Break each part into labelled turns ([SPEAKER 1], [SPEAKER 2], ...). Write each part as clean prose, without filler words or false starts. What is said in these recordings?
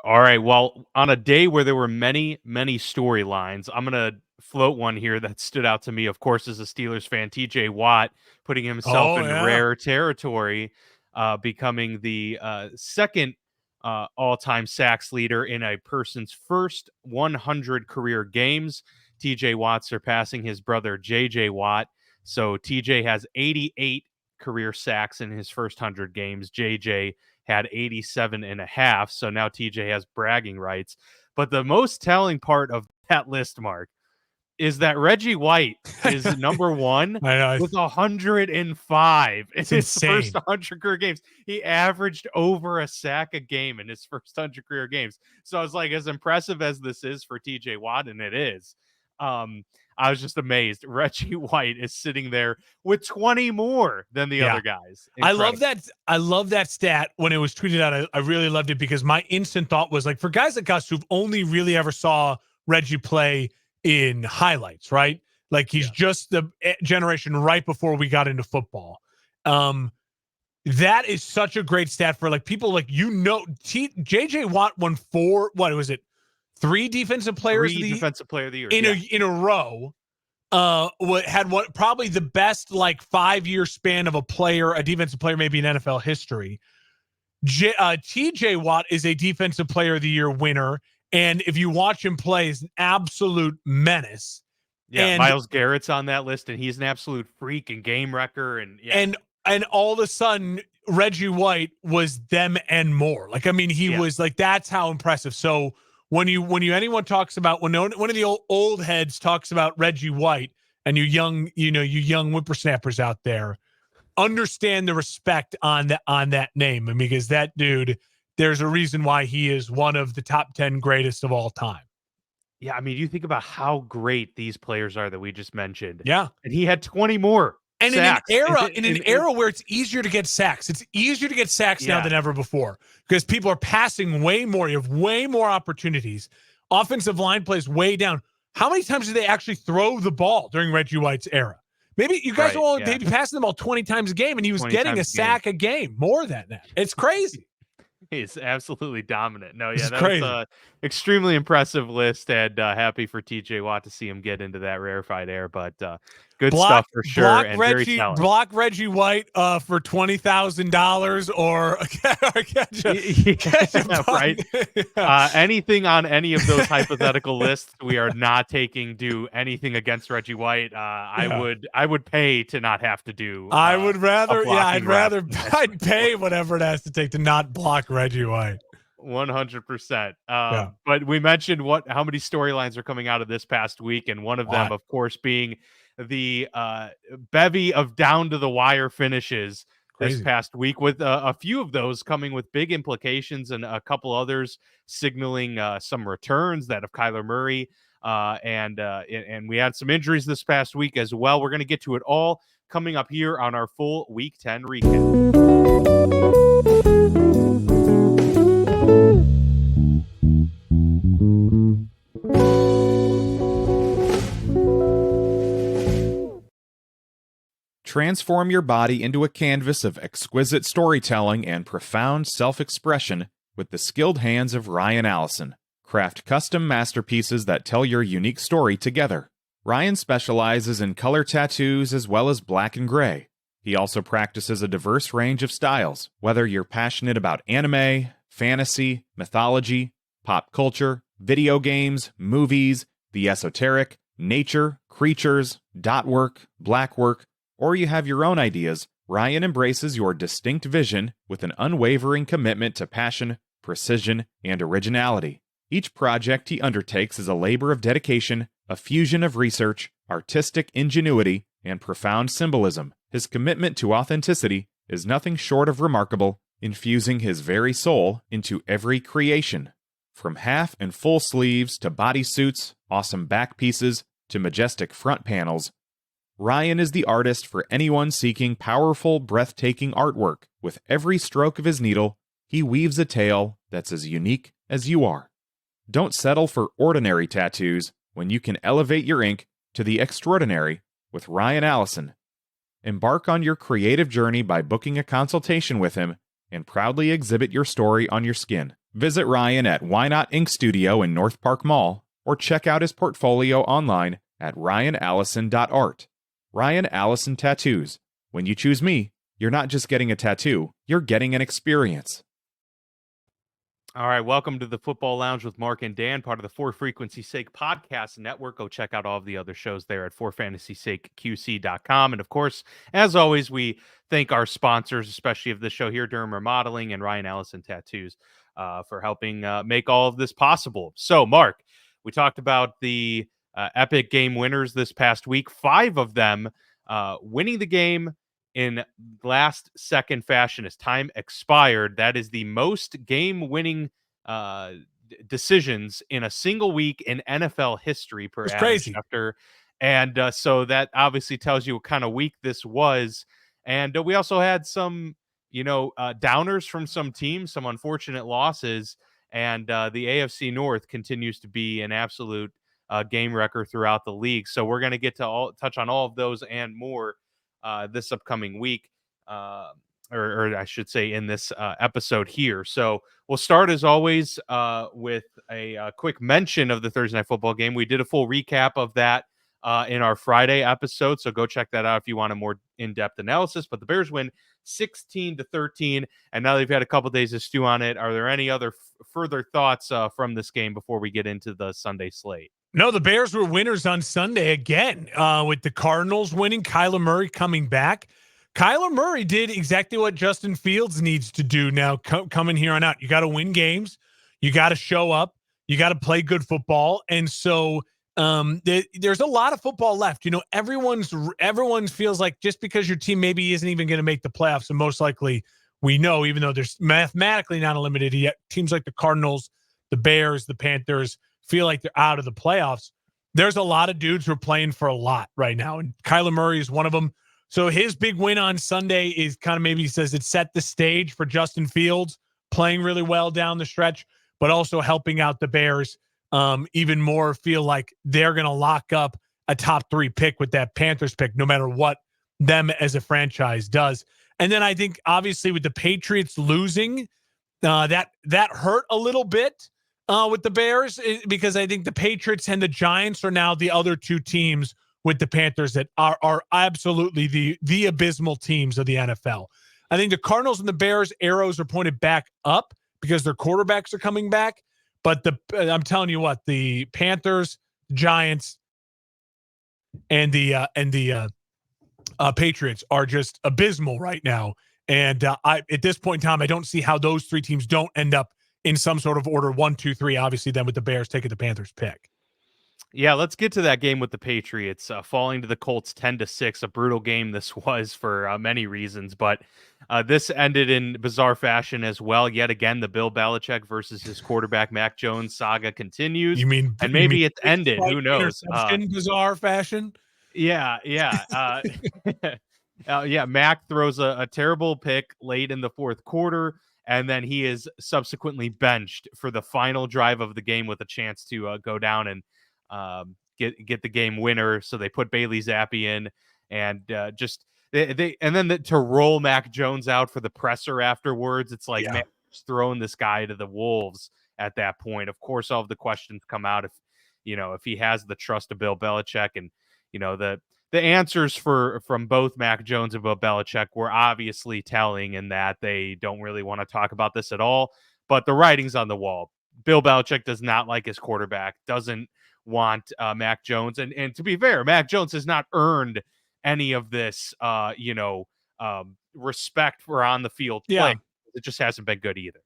[SPEAKER 1] All right. Well, on a day where there were many, many storylines, I'm going to float one here that stood out to me, of course, as a Steelers fan. TJ Watt putting himself
[SPEAKER 2] Oh,
[SPEAKER 1] in
[SPEAKER 2] yeah.
[SPEAKER 1] rare territory, becoming the second all time sacks leader in a person's first 100 career games. TJ Watt surpassing his brother JJ Watt. So TJ has 88 career sacks in his first 100 games. JJ had 87 and a half. So now TJ has bragging rights. But the most telling part of that list, Mark, is that Reggie White is number one
[SPEAKER 2] I know.
[SPEAKER 1] with 105 in
[SPEAKER 2] It's
[SPEAKER 1] his first
[SPEAKER 2] insane.
[SPEAKER 1] 100 career games. He averaged over a sack a game in his first 100 career games. So I was like, as impressive as this is for TJ Watt, and it is, I was just amazed. Reggie White is sitting there with 20 more than the
[SPEAKER 2] Yeah.
[SPEAKER 1] other guys.
[SPEAKER 2] I love
[SPEAKER 1] Incredible.
[SPEAKER 2] that. I love that stat when it was tweeted out. I really loved it because my instant thought was like, for guys like us who've only really ever saw Reggie play in highlights, right? Like he's
[SPEAKER 1] Yeah.
[SPEAKER 2] just the generation right before we got into football. That is such a great stat for like people like, JJ Watt won three defensive players of
[SPEAKER 1] Three
[SPEAKER 2] the
[SPEAKER 1] defensive player of the year.
[SPEAKER 2] in a row. Had what probably the best like 5-year span of a defensive player maybe in NFL history. TJ Watt is a defensive player of the year winner, and if you watch him play, is an absolute menace.
[SPEAKER 1] Yeah,
[SPEAKER 2] And
[SPEAKER 1] Myles Garrett's on that list, and he's an absolute freak and game wrecker, and yeah.
[SPEAKER 2] and all of a sudden Reggie White was them and more. Like, I mean, he was like, that's how impressive. So when anyone talks about, when one of the old heads talks about Reggie White, and you young whippersnappers out there, understand the respect on that name. I mean, because that dude, there's a reason why he is one of the top 10 greatest of all time.
[SPEAKER 1] Yeah, I mean, you think about how great these players are that we just mentioned.
[SPEAKER 2] Yeah.
[SPEAKER 1] And he had 20 more
[SPEAKER 2] And
[SPEAKER 1] sacks.
[SPEAKER 2] in an era where it's easier to get sacks, it's easier to get sacks now than ever before because people are passing way more. You have way more opportunities. Offensive line plays way down. How many times did they actually throw the ball during Reggie White's era? Maybe you guys will maybe passing the ball 20 times a game, and he was getting a sack a game, more than that. It's crazy.
[SPEAKER 1] He's absolutely dominant. No, yeah,
[SPEAKER 2] It's
[SPEAKER 1] that
[SPEAKER 2] crazy.
[SPEAKER 1] was an extremely impressive list, and happy for TJ Watt to see him get into that rarefied air. But good stuff for sure, and very telling.
[SPEAKER 2] Block Reggie White for $20,000 or catch a
[SPEAKER 1] right? Anything on any of those hypothetical lists, we are not taking do anything against Reggie White. I would pay to not have to do.
[SPEAKER 2] I would rather, I'd pay
[SPEAKER 1] sport.
[SPEAKER 2] whatever it has to take to not block Reggie White.
[SPEAKER 1] 100%. But we mentioned how many storylines are coming out of this past week, and one of them, of course, being the bevy of down to the wire finishes this past week, with a few of those coming with big implications, and a couple others signaling some returns, that of Kyler Murray, and we had some injuries this past week as well. We're going to get to it all coming up here on our full Week 10 recap.
[SPEAKER 3] Transform your body into a canvas of exquisite storytelling and profound self-expression with the skilled hands of Ryan Allison. Craft custom masterpieces that tell your unique story together. Ryan specializes in color tattoos as well as black and gray. He also practices a diverse range of styles, whether you're passionate about anime, fantasy, mythology, pop culture, video games, movies, the esoteric, nature, creatures, dot work, black work, or you have your own ideas. Ryan embraces your distinct vision with an unwavering commitment to passion, precision, and originality. Each project he undertakes is a labor of dedication, a fusion of research, artistic ingenuity, and profound symbolism. His commitment to authenticity is nothing short of remarkable, infusing his very soul into every creation. From half and full sleeves to bodysuits, awesome back pieces, to majestic front panels, Ryan is the artist for anyone seeking powerful, breathtaking artwork. With every stroke of his needle, he weaves a tale that's as unique as you are. Don't settle for ordinary tattoos when you can elevate your ink to the extraordinary with Ryan Allison. Embark on your creative journey by booking a consultation with him and proudly exhibit your story on your skin. Visit Ryan at Why Not Ink Studio in North Park Mall, or check out his portfolio online at ryanallison.art. Ryan Allison Tattoos. When you choose me, you're not just getting a tattoo, you're getting an experience.
[SPEAKER 1] All right, welcome to the Football Lounge with Mark and Dan, part of the For Frequency Sake Podcast Network. Go check out all of the other shows there at forfantasysakeqc.com. And of course, as always, we thank our sponsors, especially of this show here, Durham Remodeling and Ryan Allison Tattoos, for helping make all of this possible. So, Mark, we talked about the epic game winners this past week, 5 of them winning the game in last second fashion as time expired. That is the most game winning decisions in a single week in NFL history per
[SPEAKER 2] It's
[SPEAKER 1] Adam
[SPEAKER 2] crazy.
[SPEAKER 1] Schefter. And so that obviously tells you what kind of week this was. And we also had some, downers from some teams, some unfortunate losses. And the AFC North continues to be an absolute game wrecker throughout the league. So we're going to get to touch on all of those and more this upcoming week, or I should say in this episode here. So we'll start as always with a quick mention of the Thursday Night Football game. We did a full recap of that in our Friday episode, so go check that out if you want a more in-depth analysis. But the Bears win 16-13, and now they've had a couple days to stew on it. Are there any other further thoughts from this game before we get into the Sunday slate?
[SPEAKER 2] No, the Bears were winners on Sunday again, with the Cardinals winning, Kyler Murray coming back. Kyler Murray did exactly what Justin Fields needs to do now coming here on out. You got to win games. You got to show up. You got to play good football. And so there's a lot of football left. Everyone feels like just because your team maybe isn't even going to make the playoffs, and most likely we know, even though there's mathematically not eliminated yet, teams like the Cardinals, the Bears, the Panthers feel like they're out of the playoffs. There's a lot of dudes who are playing for a lot right now, and Kyler Murray is one of them. So his big win on Sunday is kind of, maybe he says, it set the stage for Justin Fields playing really well down the stretch, but also helping out the Bears even more, feel like they're going to lock up a top 3 pick with that Panthers pick, no matter what them as a franchise does. And then I think obviously with the Patriots losing, that hurt a little bit with the Bears, because I think the Patriots and the Giants are now the other 2 teams with the Panthers that are absolutely the abysmal teams of the NFL. I think the Cardinals and the Bears arrows are pointed back up because their quarterbacks are coming back. But I'm telling you what, the Panthers, Giants, and the Patriots are just abysmal right now. And at this point in time, I don't see how those 3 teams don't end up in some sort of order 1, 2, 3. Obviously, then with the Bears taking the Panthers pick.
[SPEAKER 1] Yeah, let's get to that game with the Patriots falling to the Colts 10-6. A brutal game this was for many reasons, but this ended in bizarre fashion as well. Yet again, the Bill Belichick versus his quarterback Mac Jones saga continues.
[SPEAKER 2] You mean,
[SPEAKER 1] and maybe it's ended? Who knows?
[SPEAKER 2] Bizarre fashion.
[SPEAKER 1] Yeah. Mac throws a terrible pick late in the fourth quarter, and then he is subsequently benched for the final drive of the game with a chance to go down and get the game winner. So they put Bailey Zappi in, and to roll Mac Jones out for the presser afterwards. It's like, man, just throwing this guy to the wolves at that point. Of course, all of the questions come out if he has the trust of Bill Belichick, and the answers from both Mac Jones and Bill Belichick were obviously telling, in that they don't really want to talk about this at all. But the writing's on the wall. Bill Belichick does not like his quarterback, doesn't want Mac Jones. And to be fair, Mac Jones has not earned any of this, respect for on the field play.
[SPEAKER 2] Yeah.
[SPEAKER 1] It just hasn't been good either.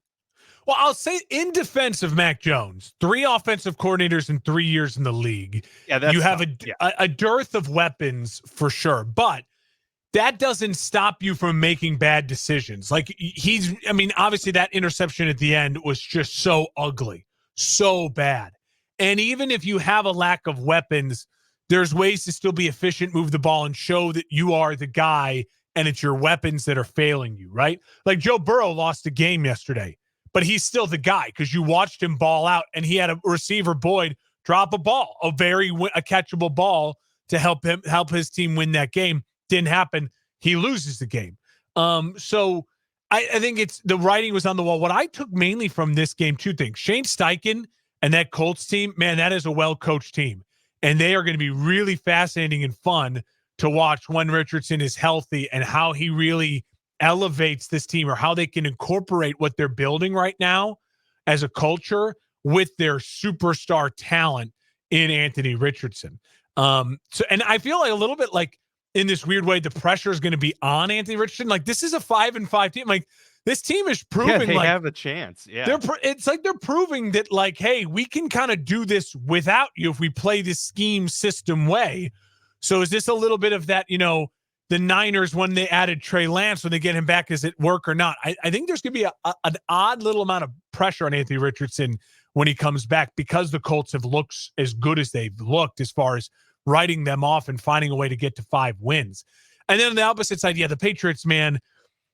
[SPEAKER 2] Well, I'll say, in defense of Mac Jones, 3 offensive coordinators in 3 years in the league.
[SPEAKER 1] Yeah,
[SPEAKER 2] you have a dearth of weapons for sure, but that doesn't stop you from making bad decisions. Like obviously that interception at the end was just so ugly, so bad. And even if you have a lack of weapons, there's ways to still be efficient, move the ball, and show that you are the guy, and it's your weapons that are failing you, right? Like Joe Burrow lost a game yesterday, but he's still the guy because you watched him ball out, and he had a receiver, Boyd, drop a ball, a catchable ball to help his team win that game. Didn't happen. He loses the game. So I think it's the writing was on the wall. What I took mainly from this game, two things. Shane Steichen and that Colts team, man, that is a well-coached team. And they are going to be really fascinating and fun to watch when Richardson is healthy and how he really elevates this team, or how they can incorporate what they're building right now as a culture with their superstar talent in Anthony Richardson. And I feel like a little bit like, in this weird way, the pressure is going to be on Anthony Richardson. Like, this is a 5-5 team. Like, this team is proving
[SPEAKER 1] they have a chance. Yeah.
[SPEAKER 2] It's like they're proving that, like, hey, we can kind of do this without you if we play this scheme system way. So is this a little bit of that, the Niners when they added Trey Lance, when they get him back, does it work or not? I think there's going to be an odd little amount of pressure on Anthony Richardson when he comes back, because the Colts have looked as good as they've looked as far as writing them off and finding a way to get to 5 wins. And then on the opposite side, the Patriots, man,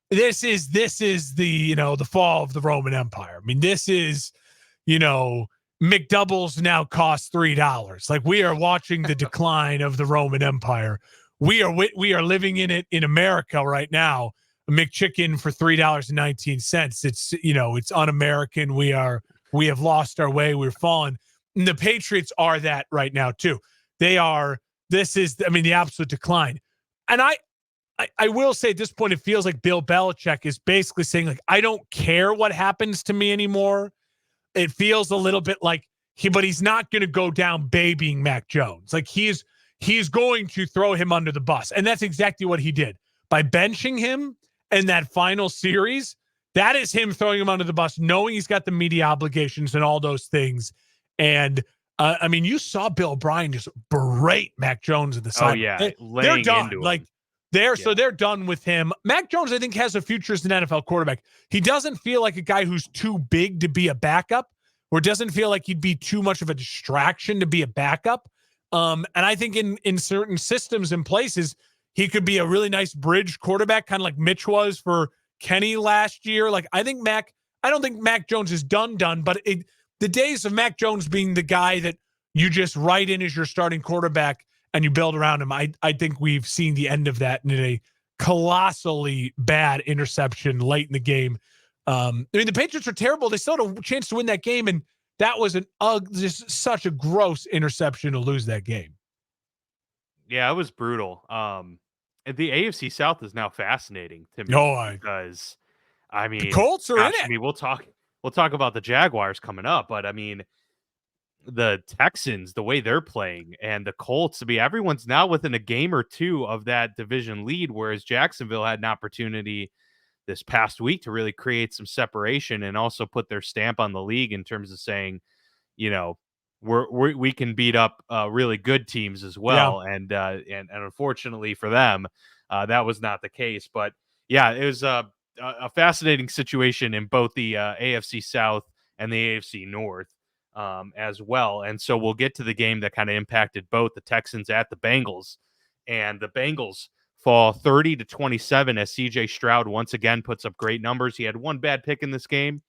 [SPEAKER 2] this is the, the fall of the Roman Empire. I mean, this is, McDoubles now cost $3. Like, we are watching the decline of the Roman Empire. We are living in it in America right now. A McChicken for $3.19. It's, it's un-American. We have lost our way. We're fallen. And the Patriots are that right now too. This is the absolute decline. And I will say at this point, it feels like Bill Belichick is basically saying, like, I don't care what happens to me anymore. It feels a little bit like but he's not going to go down babying Mac Jones. Like, he's going to throw him under the bus. And that's exactly what he did by benching him in that final series. That is him throwing him under the bus, knowing he's got the media obligations and all those things. And you saw Bill O'Brien just berate Mac Jones in the side.
[SPEAKER 1] Oh yeah,
[SPEAKER 2] they're done. Like, so they're done with him. Mac Jones, I think, has a future as an NFL quarterback. He doesn't feel like a guy who's too big to be a backup, or doesn't feel like he'd be too much of a distraction to be a backup. And I think in certain systems and places, he could be a really nice bridge quarterback, kind of like Mitch was for Kenny last year. Like, I don't think Mac Jones is done, but the days of Mac Jones being the guy that you just write in as your starting quarterback and you build around him, I think we've seen the end of that in a colossally bad interception late in the game. The Patriots are terrible. They still had a chance to win that game, and that was just such a gross interception to lose that game.
[SPEAKER 1] Yeah, it was brutal. The AFC South is now fascinating to me because,
[SPEAKER 2] the Colts are in it.
[SPEAKER 1] We'll talk about the Jaguars coming up, but the Texans, the way they're playing, and the Colts, everyone's now within a game or two of that division lead, whereas Jacksonville had an opportunity this past week to really create some separation and also put their stamp on the league in terms of saying, we can beat up really good teams as well. Yeah. And unfortunately for them, that was not the case. But yeah, it was a fascinating situation in both the AFC South and the AFC North as well. And so we'll get to the game that kind of impacted both the Texans at the Bengals, and the Bengals fall 30-27 as CJ Stroud once again puts up great numbers. He had one bad pick in this game,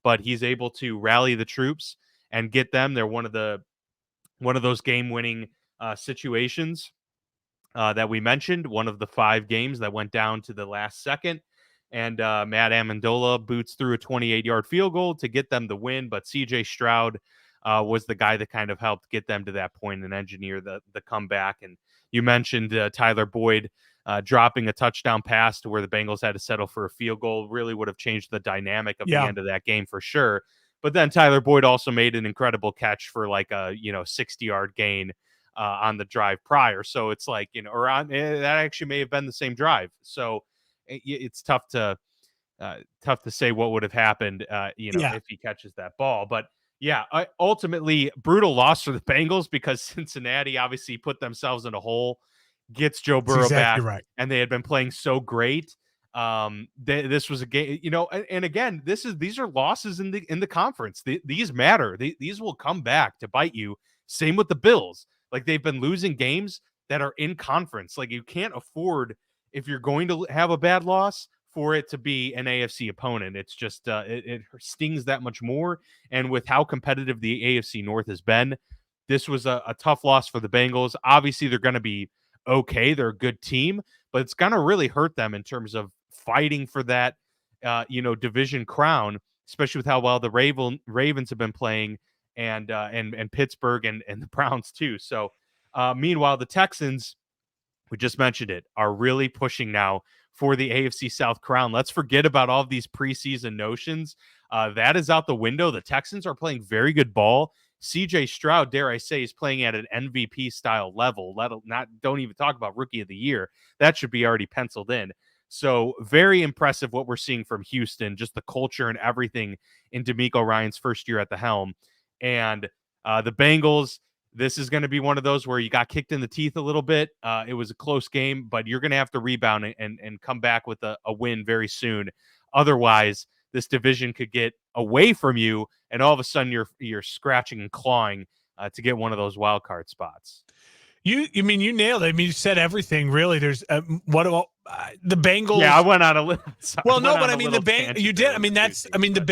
[SPEAKER 1] but he's able to rally the troops and get them. They're one of those game-winning situations that we mentioned, one of the 5 games that went down to the last second. And Matt Amendola boots through a 28-yard field goal to get them the win, but CJ Stroud was the guy that kind of helped get them to that point and engineer the comeback. And you mentioned Tyler Boyd dropping a touchdown pass to where the Bengals had to settle for a field goal. Really would have changed the dynamic of the end of that game for sure. But then Tyler Boyd also made an incredible catch for like a 60-yard gain on the drive prior. So it's like, that actually may have been the same drive. So it's tough to say what would have happened, if he catches that ball. But yeah, ultimately brutal loss for the Bengals because Cincinnati obviously put themselves in a hole, gets Joe Burrow back, right, and they had been playing so great. This was a game, and again, these are losses in the conference. These matter. These will come back to bite you. Same with the Bills. Like, they've been losing games that are in conference. Like, you can't afford, if you're going to have a bad loss, for it to be an AFC opponent. It's just it stings that much more. And with how competitive the AFC North has been, this was a tough loss for the Bengals. Obviously, they're going to be okay. They're a good team, but it's going to really hurt them in terms of fighting for that division crown, especially with how well the Ravens have been playing, and Pittsburgh and the Browns too. So meanwhile, the Texans, we just mentioned it, are really pushing now for the AFC South crown. Let's forget about all of these preseason notions. That is out the window. The Texans are playing very good ball. CJ Stroud, dare I say, is playing at an MVP style level. Don't even talk about rookie of the year. That should be already penciled in. So very impressive what we're seeing from Houston, just the culture and everything in DeMeco Ryans' first year at the helm. And the Bengals, this is going to be one of those where you got kicked in the teeth a little bit. It was a close game, but you're going to have to rebound and come back with a win very soon. Otherwise, this division could get away from you, and all of a sudden you're scratching and clawing to get one of those wild card spots.
[SPEAKER 2] You nailed it. I mean, you said everything. Really, there's what about the Bengals?
[SPEAKER 1] Yeah, I went on a little.
[SPEAKER 2] Well, no, but I mean you did. I mean the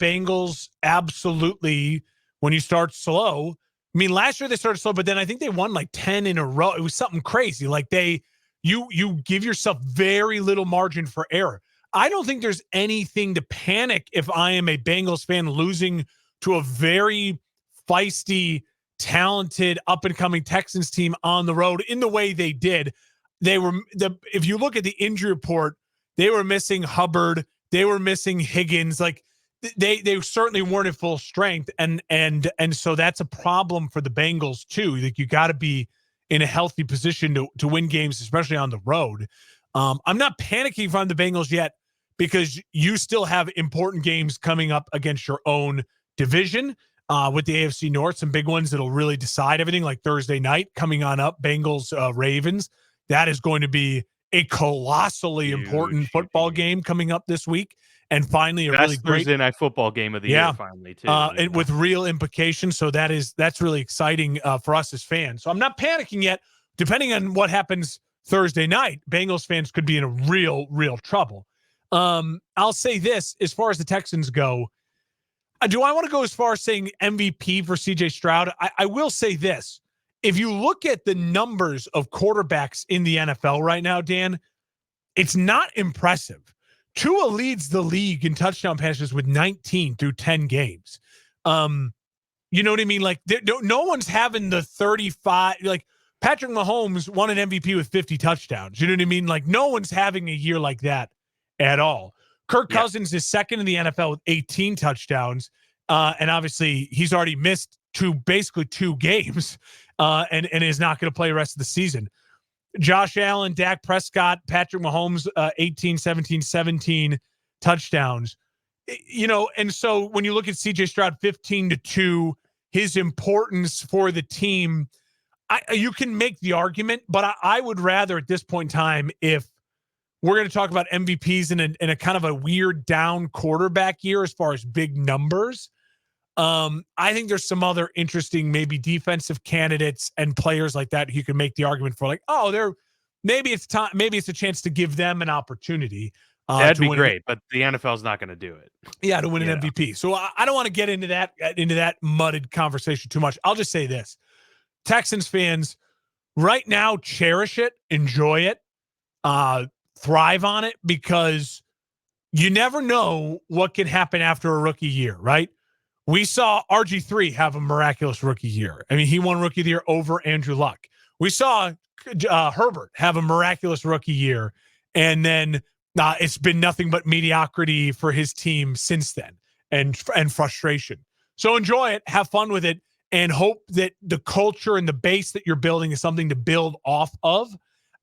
[SPEAKER 2] Bengals absolutely. When you start slow, I mean, last year they started slow, but then I think they won like 10 in a row. It was something crazy. Like you give yourself very little margin for error. I don't think there's anything to panic if I am a Bengals fan losing to a very feisty, talented, up-and-coming Texans team on the road in the way they did. If you look at the injury report, they were missing Hubbard, they were missing Higgins. Like they certainly weren't at full strength, and so that's a problem for the Bengals too. Like you got to be in a healthy position to win games, especially on the road. I'm not panicking if I'm the Bengals yet, because you still have important games coming up against your own division with the AFC North, some big ones that'll really decide everything, like Thursday night coming on up, Bengals, Ravens. That is going to be a colossally important football game coming up this week. And finally, a really great
[SPEAKER 1] Thursday night football game of the year, finally, too.
[SPEAKER 2] And with real implications. So that's really exciting for us as fans. So I'm not panicking yet. Depending on what happens Thursday night, Bengals fans could be in a real trouble. I'll say this, as far as the Texans go, do I want to go as far as saying MVP for CJ Stroud? I will say this. If you look at the numbers of quarterbacks in the NFL right now, Dan, it's not impressive. Tua leads the league in touchdown passes with 19 through 10 games. You know what I mean? Like no one's having the 35, like Patrick Mahomes won an MVP with 50 touchdowns. You know what I mean? Like no one's having a year like that at all. Kirk Cousins is second in the NFL with 18 touchdowns. And obviously he's already missed basically two games and is not going to play the rest of the season. Josh Allen, Dak Prescott, Patrick Mahomes, 18, 17, 17 touchdowns. And so when you look at CJ Stroud, 15-2, his importance for the team, you can make the argument, but I would rather at this point in time, if we're going to talk about MVPs in a kind of a weird down quarterback year as far as big numbers, I think there's some other interesting, maybe defensive candidates and players like that you can make the argument for, like, maybe it's time, maybe it's a chance to give them an opportunity.
[SPEAKER 1] That'd be great, but the NFL's not going to do it.
[SPEAKER 2] Yeah, to win an MVP. So I don't want to get into that mudded conversation too much. I'll just say this: Texans fans, right now, cherish it, enjoy it, thrive on it, because you never know what can happen after a rookie year, right? We saw RG3 have a miraculous rookie year. I mean, he won rookie of the year over Andrew Luck. We saw Herbert have a miraculous rookie year, and then it's been nothing but mediocrity for his team since then, and frustration. So enjoy it, have fun with it, and hope that the culture and the base that you're building is something to build off of.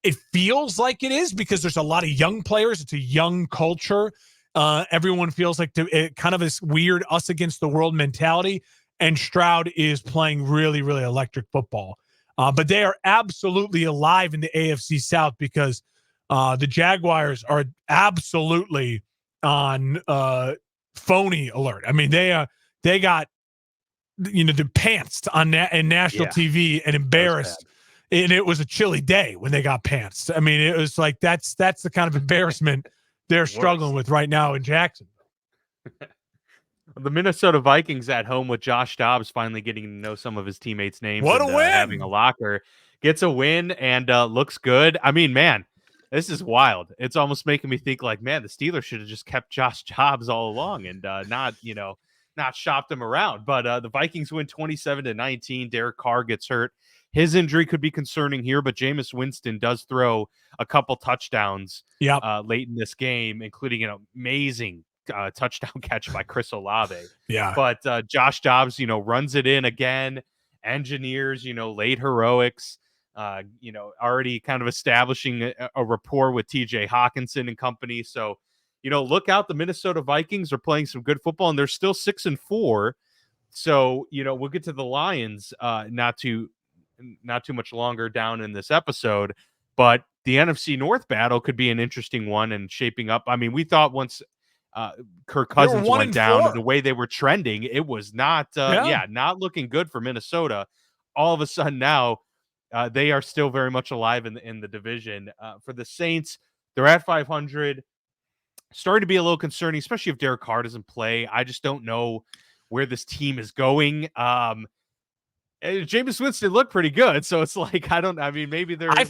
[SPEAKER 2] It feels like it is, because there's a lot of young players. It's a young culture. Everyone feels like kind of this weird us against the world mentality, and Stroud is playing really, really electric football. But they are absolutely alive in the AFC South, because the Jaguars are absolutely on phony alert. I mean, they got the pantsed on national TV and embarrassed. And it was a chilly day when they got pantsed. I mean, it was like that's the kind of embarrassment they're struggling with right now in Jacksonville.
[SPEAKER 1] The Minnesota Vikings at home with Josh Dobbs finally getting to know some of his teammates' names.
[SPEAKER 2] What a win!
[SPEAKER 1] Having a locker, gets a win and looks good. I mean, man, This is wild. It's almost making me think like, man, the Steelers should have just kept Josh Jobs all along and not shopped him around. But the Vikings win 27-19. Derek Carr gets hurt. His injury could be concerning here, but Jameis Winston does throw a couple touchdowns late in this game, including an amazing touchdown catch by Chris Olave.
[SPEAKER 2] Yeah.
[SPEAKER 1] But Josh Jobs, runs it in again, engineers, late heroics. Already kind of establishing a rapport with TJ Hawkinson and company. So, look out. The Minnesota Vikings are playing some good football, and they're still 6-4. So, we'll get to the Lions not too much longer down in this episode, but the NFC North battle could be an interesting one and shaping up. I mean, we thought once Kirk Cousins went down and the way they were trending, it was not not looking good for Minnesota. All of a sudden now, they are still very much alive in the division. For the Saints, they're at 500. Starting to be a little concerning, especially if Derek Carr doesn't play. I just don't know where this team is going. Jameis Winston looked pretty good, so it's like maybe they're in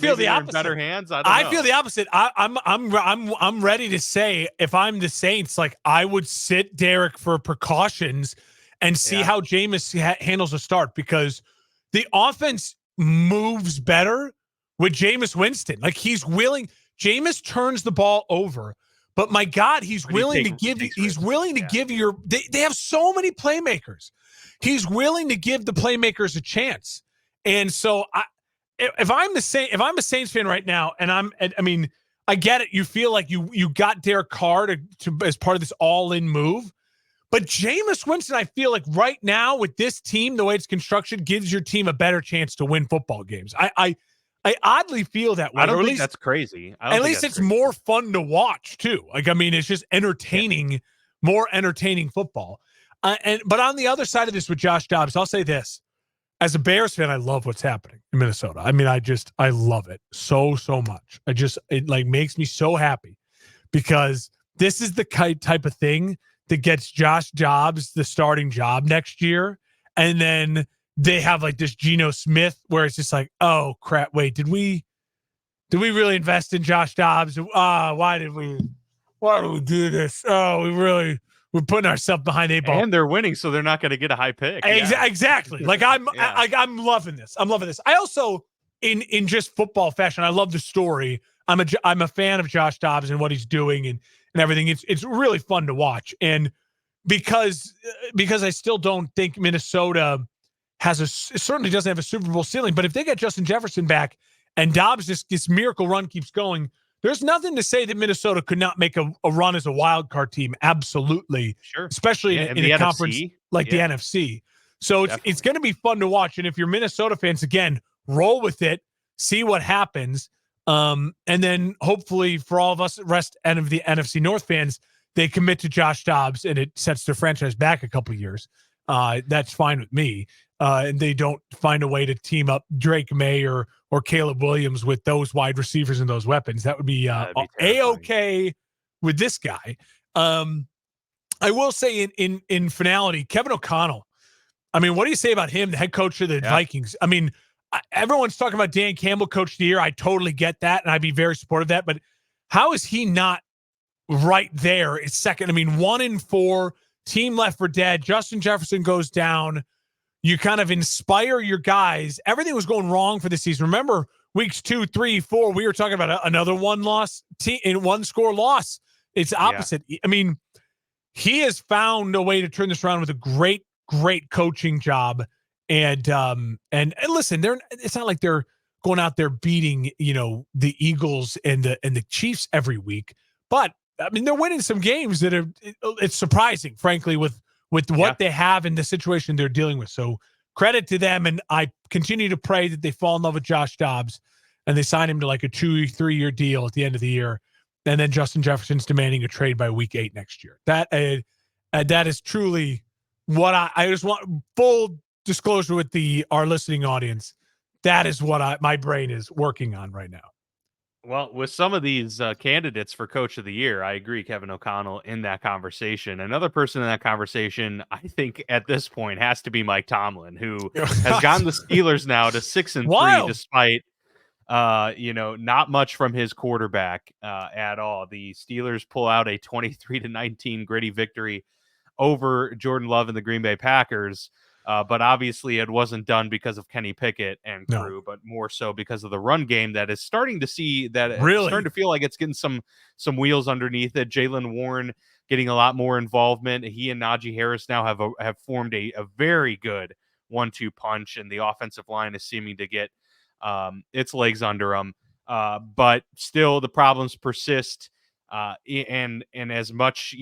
[SPEAKER 1] better hands. I
[SPEAKER 2] feel the opposite. I'm ready to say if I'm the Saints, like I would sit Derek for precautions and see how Jameis handles a start, because the offense moves better with Jameis Winston. Like Jameis turns the ball over, but my God, he's willing to give you they have so many playmakers. He's willing to give the playmakers a chance. And so if I'm a Saints fan right now, and I get it. You feel like you got Derek Carr to as part of this all-in move. But Jameis Winston, I feel like right now with this team, the way it's constructed, gives your team a better chance to win football games. I oddly feel that way.
[SPEAKER 1] I don't think that's crazy.
[SPEAKER 2] At least it's more fun to watch too. Like, it's just entertaining, more entertaining football. But on the other side of this with Josh Jobs, I'll say this. As a Bears fan, I love what's happening in Minnesota. I love it so much. It makes me so happy, because this is the type of thing that gets Josh Jobs the starting job next year. And then they have like this Geno Smith where it's just like, oh crap, wait, did we really invest in Josh Jobs? Why did we do this? Oh, we're putting ourselves behind a ball.
[SPEAKER 1] And they're winning, so they're not going to get a high pick.
[SPEAKER 2] Exactly. Like I'm loving this. I'm loving this. I also, in just football fashion, I love the story. I'm a fan of Josh Dobbs and what he's doing and everything. It's really fun to watch. And because I still don't think Minnesota certainly doesn't have a Super Bowl ceiling, but if they get Justin Jefferson back and Dobbs, this miracle run keeps going, there's nothing to say that Minnesota could not make a run as a wild card team. Absolutely.
[SPEAKER 1] Sure.
[SPEAKER 2] Especially in a conference like the NFC. So it's going to be fun to watch. And if you're Minnesota fans, again, roll with it, see what happens. And then hopefully for all of us rest of the NFC North fans, they commit to Josh Dobbs and it sets their franchise back a couple of years. That's fine with me. And they don't find a way to team up Drake May or Caleb Williams with those wide receivers and those weapons. That would be A-okay with this guy. I will say in finality, Kevin O'Connell. What do you say about him, the head coach of the Vikings? Everyone's talking about Dan Campbell, coach of the year. I totally get that, and I'd be very supportive of that. But how is he not right there? It's second. 1-4, team left for dead. Justin Jefferson goes down. You kind of inspire your guys. Everything was going wrong for the season. Remember, weeks 2, 3, 4, we were talking about another one-score loss. It's opposite. Yeah. He has found a way to turn this around with a great coaching job. And listen, it's not like they're going out there beating, the Eagles and the Chiefs every week, but they're winning some games that it's surprising, frankly, with what they have and the situation they're dealing with. So credit to them. And I continue to pray that they fall in love with Josh Dobbs and they sign him to like a 2-3 year deal at the end of the year. And then Justin Jefferson's demanding a trade by week 8 next year. That is truly what I just want full disclosure with our listening audience. That is what my brain is working on right now.
[SPEAKER 1] Well, with some of these candidates for coach of the year, I agree, Kevin O'Connell in that conversation. Another person in that conversation, I think at this point has to be Mike Tomlin, who has gotten the Steelers now to 6-3 despite not much from his quarterback at all. The Steelers pull out a 23-19 gritty victory over Jordan Love and the Green Bay Packers. But obviously it wasn't done because of Kenny Pickett and crew, but more so because of the run game that is starting to starting to feel like it's getting some wheels underneath it. Jaylen Warren getting a lot more involvement. He and Najee Harris now have formed a very good 1-2 punch, and the offensive line is seeming to get its legs under them. But still, the problems persist. And as much,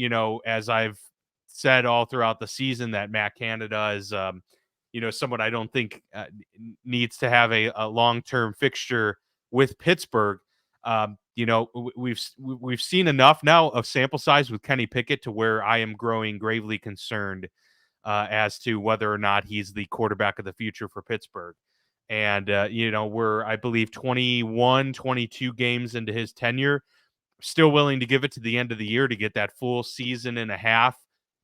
[SPEAKER 1] as I've said all throughout the season that Matt Canada is, someone I don't think needs to have a long-term fixture with Pittsburgh. We've seen enough now of sample size with Kenny Pickett to where I am growing gravely concerned as to whether or not he's the quarterback of the future for Pittsburgh. And, we're, I believe, 21, 22 games into his tenure, still willing to give it to the end of the year to get that full season and a half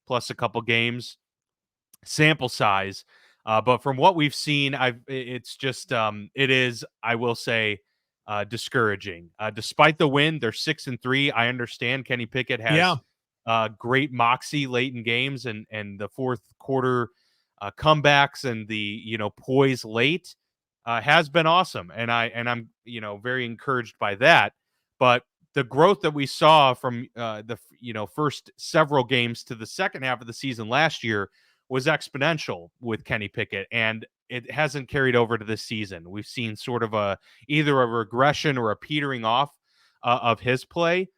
[SPEAKER 1] plus a couple games sample size. But from what we've seen, it's just, it is, I will say, discouraging. Despite the win, they're 6-3. I understand Kenny Pickett has great moxie late in games and the fourth quarter comebacks and the, poise late has been awesome. And I'm, very encouraged by that. But the growth that we saw from the first several games to the second half of the season last year was exponential with Kenny Pickett, and it hasn't carried over to this season. We've seen sort of either a regression or a petering off of his play.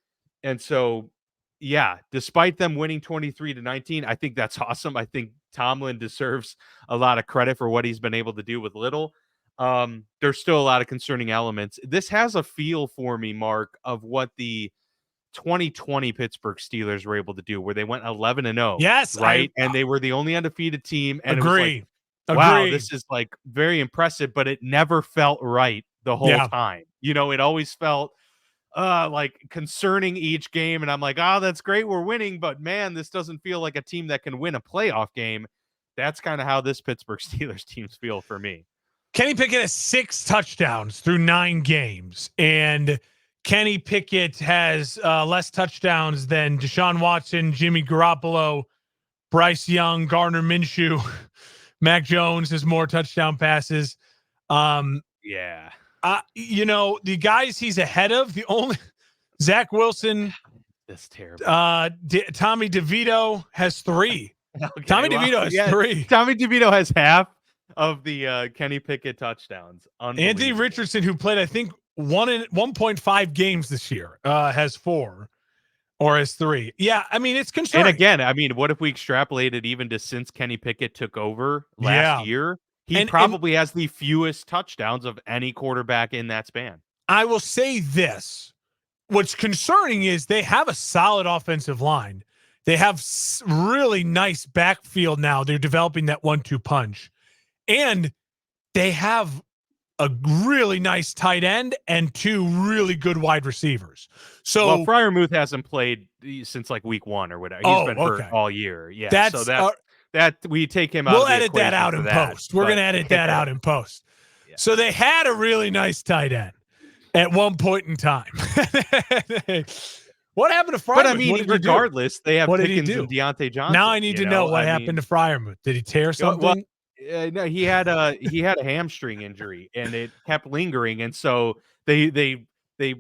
[SPEAKER 1] And so, yeah, despite them winning 23-19, I think that's awesome. I think Tomlin deserves a lot of credit for what he's been able to do with little. There's still a lot of concerning elements. This has a feel for me, Mark, of what the 2020 Pittsburgh Steelers were able to do, where they went 11-0.
[SPEAKER 2] Yes,
[SPEAKER 1] right, and they were the only undefeated team. And
[SPEAKER 2] agree.
[SPEAKER 1] It was like, wow, this is like very impressive, but it never felt right the whole time. It always felt like concerning each game, and I'm like, oh, that's great, we're winning, but man, this doesn't feel like a team that can win a playoff game. That's kind of how this Pittsburgh Steelers teams feel for me.
[SPEAKER 2] Kenny Pickett has 6 touchdowns through 9 games, and Kenny Pickett has less touchdowns than Deshaun Watson, Jimmy Garoppolo, Bryce Young, Gardner Minshew. Mac Jones has more touchdown passes. The guys he's ahead of, the only Zach Wilson.
[SPEAKER 1] That's terrible.
[SPEAKER 2] Tommy DeVito has 3. Okay, Tommy DeVito has 3.
[SPEAKER 1] Tommy DeVito has half of the Kenny Pickett touchdowns.
[SPEAKER 2] Anthony Richardson, who played, I think, 1.5 games this year, has 4 or has 3. Yeah, I mean, it's concerning.
[SPEAKER 1] And again, what if we extrapolated even to since Kenny Pickett took over last year? He probably has the fewest touchdowns of any quarterback in that span.
[SPEAKER 2] I will say this. What's concerning is they have a solid offensive line. They have really nice backfield now. They're developing that 1-2 punch. And they have a really nice tight end and 2 really good wide receivers. So
[SPEAKER 1] Freiermuth hasn't played since like week 1 or whatever. He's been hurt all year. Yeah. That we take him out.
[SPEAKER 2] We'll edit that out in post. We're going to edit that out in post. Yeah. So they had a really nice tight end at one point in time. What happened to Freiermuth?
[SPEAKER 1] But I mean, regardless, they have Pickens and Deontay Johnson.
[SPEAKER 2] Now I need to know what happened to Freiermuth. Did he tear something?
[SPEAKER 1] No, he had a hamstring injury, and it kept lingering, and so they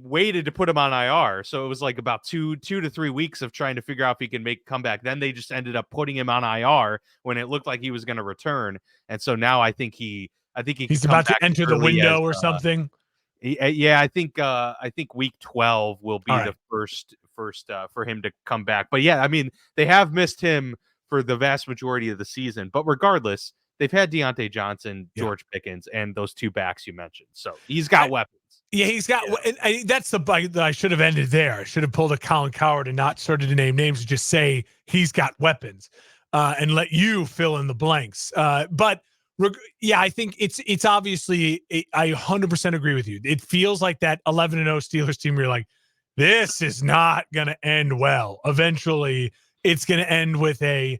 [SPEAKER 1] waited to put him on IR. So it was like about 2 to 3 weeks of trying to figure out if he can make a comeback. Then they just ended up putting him on IR when it looked like he was going to return. And so now I think he's
[SPEAKER 2] about to enter the window or something.
[SPEAKER 1] I think week 12 will be the first for him to come back. But yeah, I mean, they have missed him for the vast majority of the season. But regardless, they've had Deontay Johnson, George Pickens, and those 2 backs you mentioned. So he's got weapons.
[SPEAKER 2] Yeah, he's got. That's the bite that I should have ended there. I should have pulled a Colin Cowherd and not started to name names and just say he's got weapons, and let you fill in the blanks. But I think it's obviously. I 100% agree with you. It feels like that 11-0 Steelers team where you're like, this is not going to end well. Eventually, it's going to end with a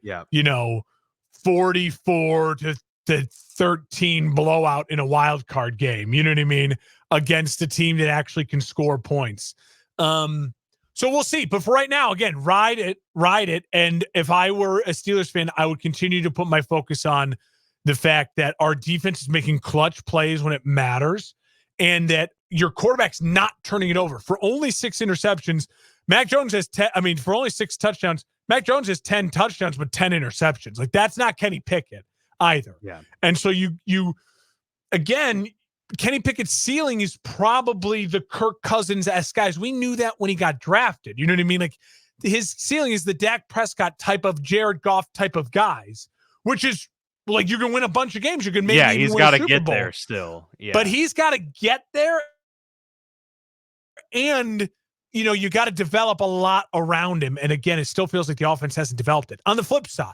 [SPEAKER 2] 44 to the 13 blowout in a wild card game. You know what I mean? Against a team that actually can score points. So we'll see. But for right now, again, ride it. And if I were a Steelers fan, I would continue to put my focus on the fact that our defense is making clutch plays when it matters, and that your quarterback's not turning it over. For only 6 interceptions, Mac Jones has 10. I mean, for only 6 touchdowns, Mac Jones has 10 touchdowns, but 10 interceptions. Like, that's not Kenny Pickett either.
[SPEAKER 1] Yeah.
[SPEAKER 2] And so you again, Kenny Pickett's ceiling is probably the Kirk Cousins-esque guys. We knew that when he got drafted. You know what I mean? Like, his ceiling is the Dak Prescott type of, Jared Goff type of guys, which is like, you can win a bunch of games. You can maybe even
[SPEAKER 1] he's
[SPEAKER 2] got to
[SPEAKER 1] get there still. Yeah.
[SPEAKER 2] But he's got to get there, and you got to develop a lot around him. And again, it still feels like the offense hasn't developed it. On the flip side,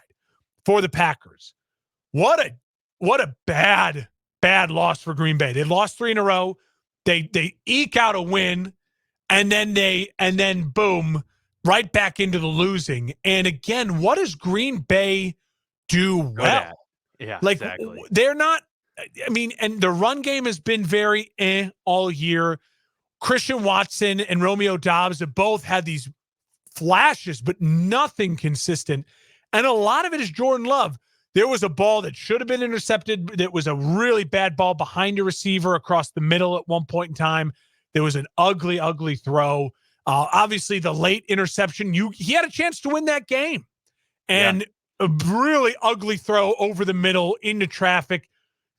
[SPEAKER 2] for the Packers, what a bad loss for Green Bay. They lost 3 in a row. They eke out a win, and then boom, right back into the losing. And again, what does Green Bay do well?
[SPEAKER 1] Yeah,
[SPEAKER 2] like,
[SPEAKER 1] exactly.
[SPEAKER 2] They're not. I mean, and the run game has been very all year. Christian Watson and Romeo Doubs have both had these flashes, but nothing consistent. And a lot of it is Jordan Love. There was a ball that should have been intercepted. That was a really bad ball behind a receiver across the middle at one point in time. There was an ugly, ugly throw. Obviously, the late interception, he had a chance to win that game. And a really ugly throw over the middle into traffic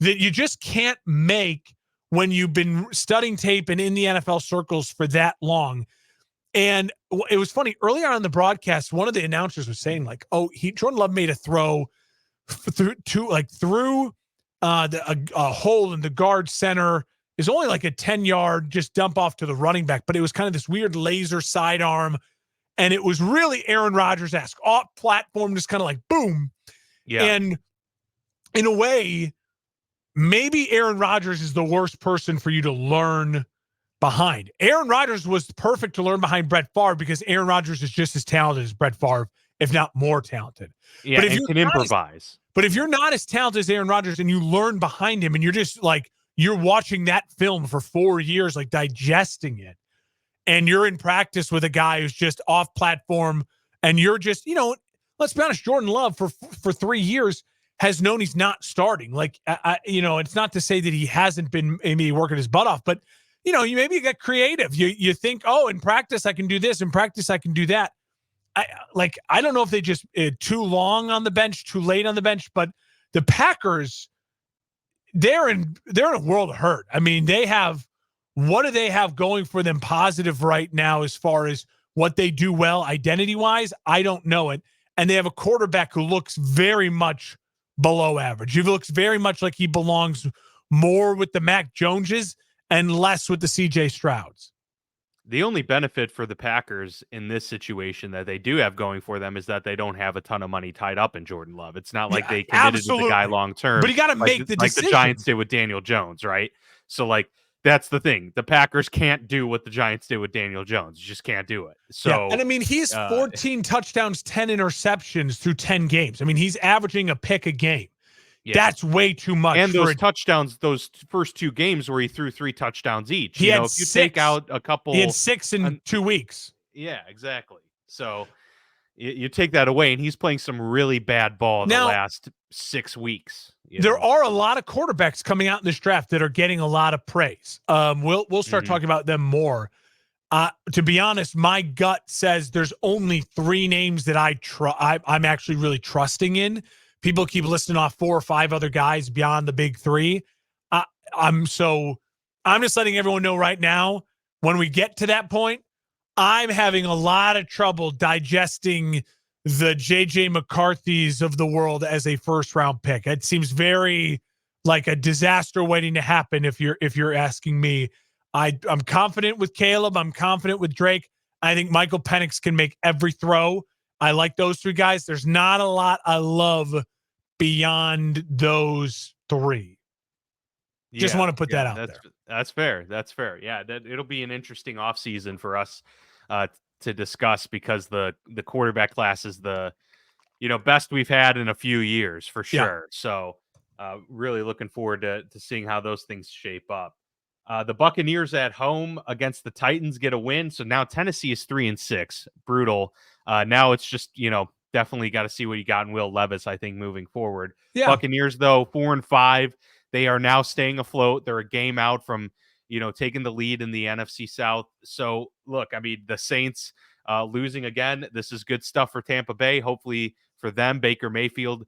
[SPEAKER 2] that you just can't make when you've been studying tape and in the NFL circles for that long. And it was funny, earlier on in the broadcast, one of the announcers was saying, like, Jordan Love made a throw through a hole in the guard center. Is only like a 10-yard just dump off to the running back, but it was kind of this weird laser sidearm, and it was really Aaron Rodgers-esque, off platform, just kind of like boom.
[SPEAKER 1] Yeah.
[SPEAKER 2] And in a way, maybe Aaron Rodgers is the worst person for you to learn behind. Aaron Rodgers was perfect to learn behind Brett Favre, because Aaron Rodgers is just as talented as Brett Favre, if not more talented.
[SPEAKER 1] Yeah,
[SPEAKER 2] but if
[SPEAKER 1] you can improvise.
[SPEAKER 2] But if you're not as talented as Aaron Rodgers and you learn behind him, and you're just like, you're watching that film for 4 years, like digesting it, and you're in practice with a guy who's just off platform, and you're just, let's be honest, Jordan Love for 3 years has known he's not starting. Like, it's not to say that he hasn't been maybe working his butt off, but you get creative. You think, in practice I can do this, in practice I can do that. I don't know if they just too long on the bench, too late on the bench, but the Packers, they're in a world of hurt. I mean, what do they have going for them positive right now as far as what they do well identity-wise? I don't know it. And they have a quarterback who looks very much below average. He looks very much like he belongs more with the Mac Joneses and less with the CJ Strouds.
[SPEAKER 1] The only benefit for the Packers in this situation that they do have going for them is that they don't have a ton of money tied up in Jordan Love. It's not like they committed to the guy long term.
[SPEAKER 2] But you got to make the decision.
[SPEAKER 1] Like the Giants did with Daniel Jones, right? So, like, that's the thing. The Packers can't do what the Giants did with Daniel Jones. You just can't do it. So,
[SPEAKER 2] and I mean, he's 14 touchdowns, 10 interceptions through 10 games. I mean, he's averaging a pick a game. Yeah. That's way too much.
[SPEAKER 1] And those touchdowns, those first 2 games where he threw 3 touchdowns each.
[SPEAKER 2] He had
[SPEAKER 1] if you take out a couple,
[SPEAKER 2] he had 6 in 2 weeks.
[SPEAKER 1] Yeah, exactly. So you take that away, and he's playing some really bad ball in the last 6 weeks.
[SPEAKER 2] There are a lot of quarterbacks coming out in this draft that are getting a lot of praise. We'll start talking about them more. To be honest, my gut says there's only 3 names that I'm actually really trusting in. People keep listing off 4 or 5 other guys beyond the big 3. I'm just letting everyone know right now, when we get to that point, I'm having a lot of trouble digesting the J.J. McCarthy's of the world as a first-round pick. It seems very like a disaster waiting to happen if you're asking me. I'm confident with Caleb. I'm confident with Drake. I think Michael Penix can make every throw. I like those 3 guys. There's not a lot I love beyond those 3. Just want to put that out there.
[SPEAKER 1] That's fair. That's fair. Yeah, it'll be an interesting offseason for us to discuss, because the quarterback class is the best we've had in a few years for sure. Yeah. So Really looking forward to seeing how those things shape up. The Buccaneers at home against the Titans get a win. So now Tennessee is 3-6. Brutal. Now it's just, definitely got to see what you got in Will Levis, I think, moving forward.
[SPEAKER 2] Yeah.
[SPEAKER 1] Buccaneers, though, 4-5. They are now staying afloat. They're a game out from, taking the lead in the NFC South. So, look, I mean, the Saints losing again. This is good stuff for Tampa Bay. Hopefully for them, Baker Mayfield,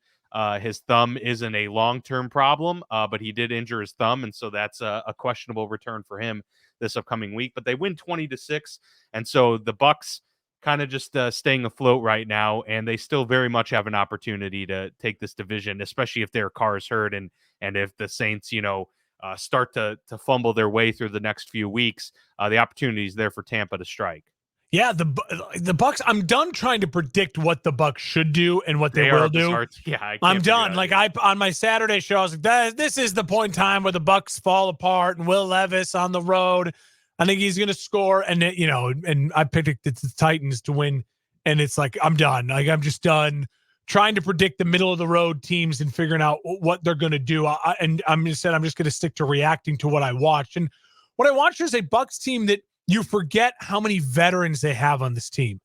[SPEAKER 1] his thumb isn't a long-term problem, but he did injure his thumb, and so that's a questionable return for him this upcoming week. But they win 20-6, and so the Bucs kind of just staying afloat right now, and they still very much have an opportunity to take this division, especially if their car is hurt and if the Saints, start to fumble their way through the next few weeks. The opportunity is there for Tampa to strike.
[SPEAKER 2] Yeah, the Bucs. I'm done trying to predict what the Bucs should do and what they will do.
[SPEAKER 1] Yeah,
[SPEAKER 2] I'm done. Like on my Saturday show, I was like, "This is the point in time where the Bucs fall apart." And Will Levis on the road, I think he's going to score. And and I picked the Titans to win. And it's like I'm done. Like I'm just done trying to predict the middle of the road teams and figuring out what they're going to do. I'm just going to stick to reacting to what I watched. And what I watched is a Bucs team that. You forget how many veterans they have on this team.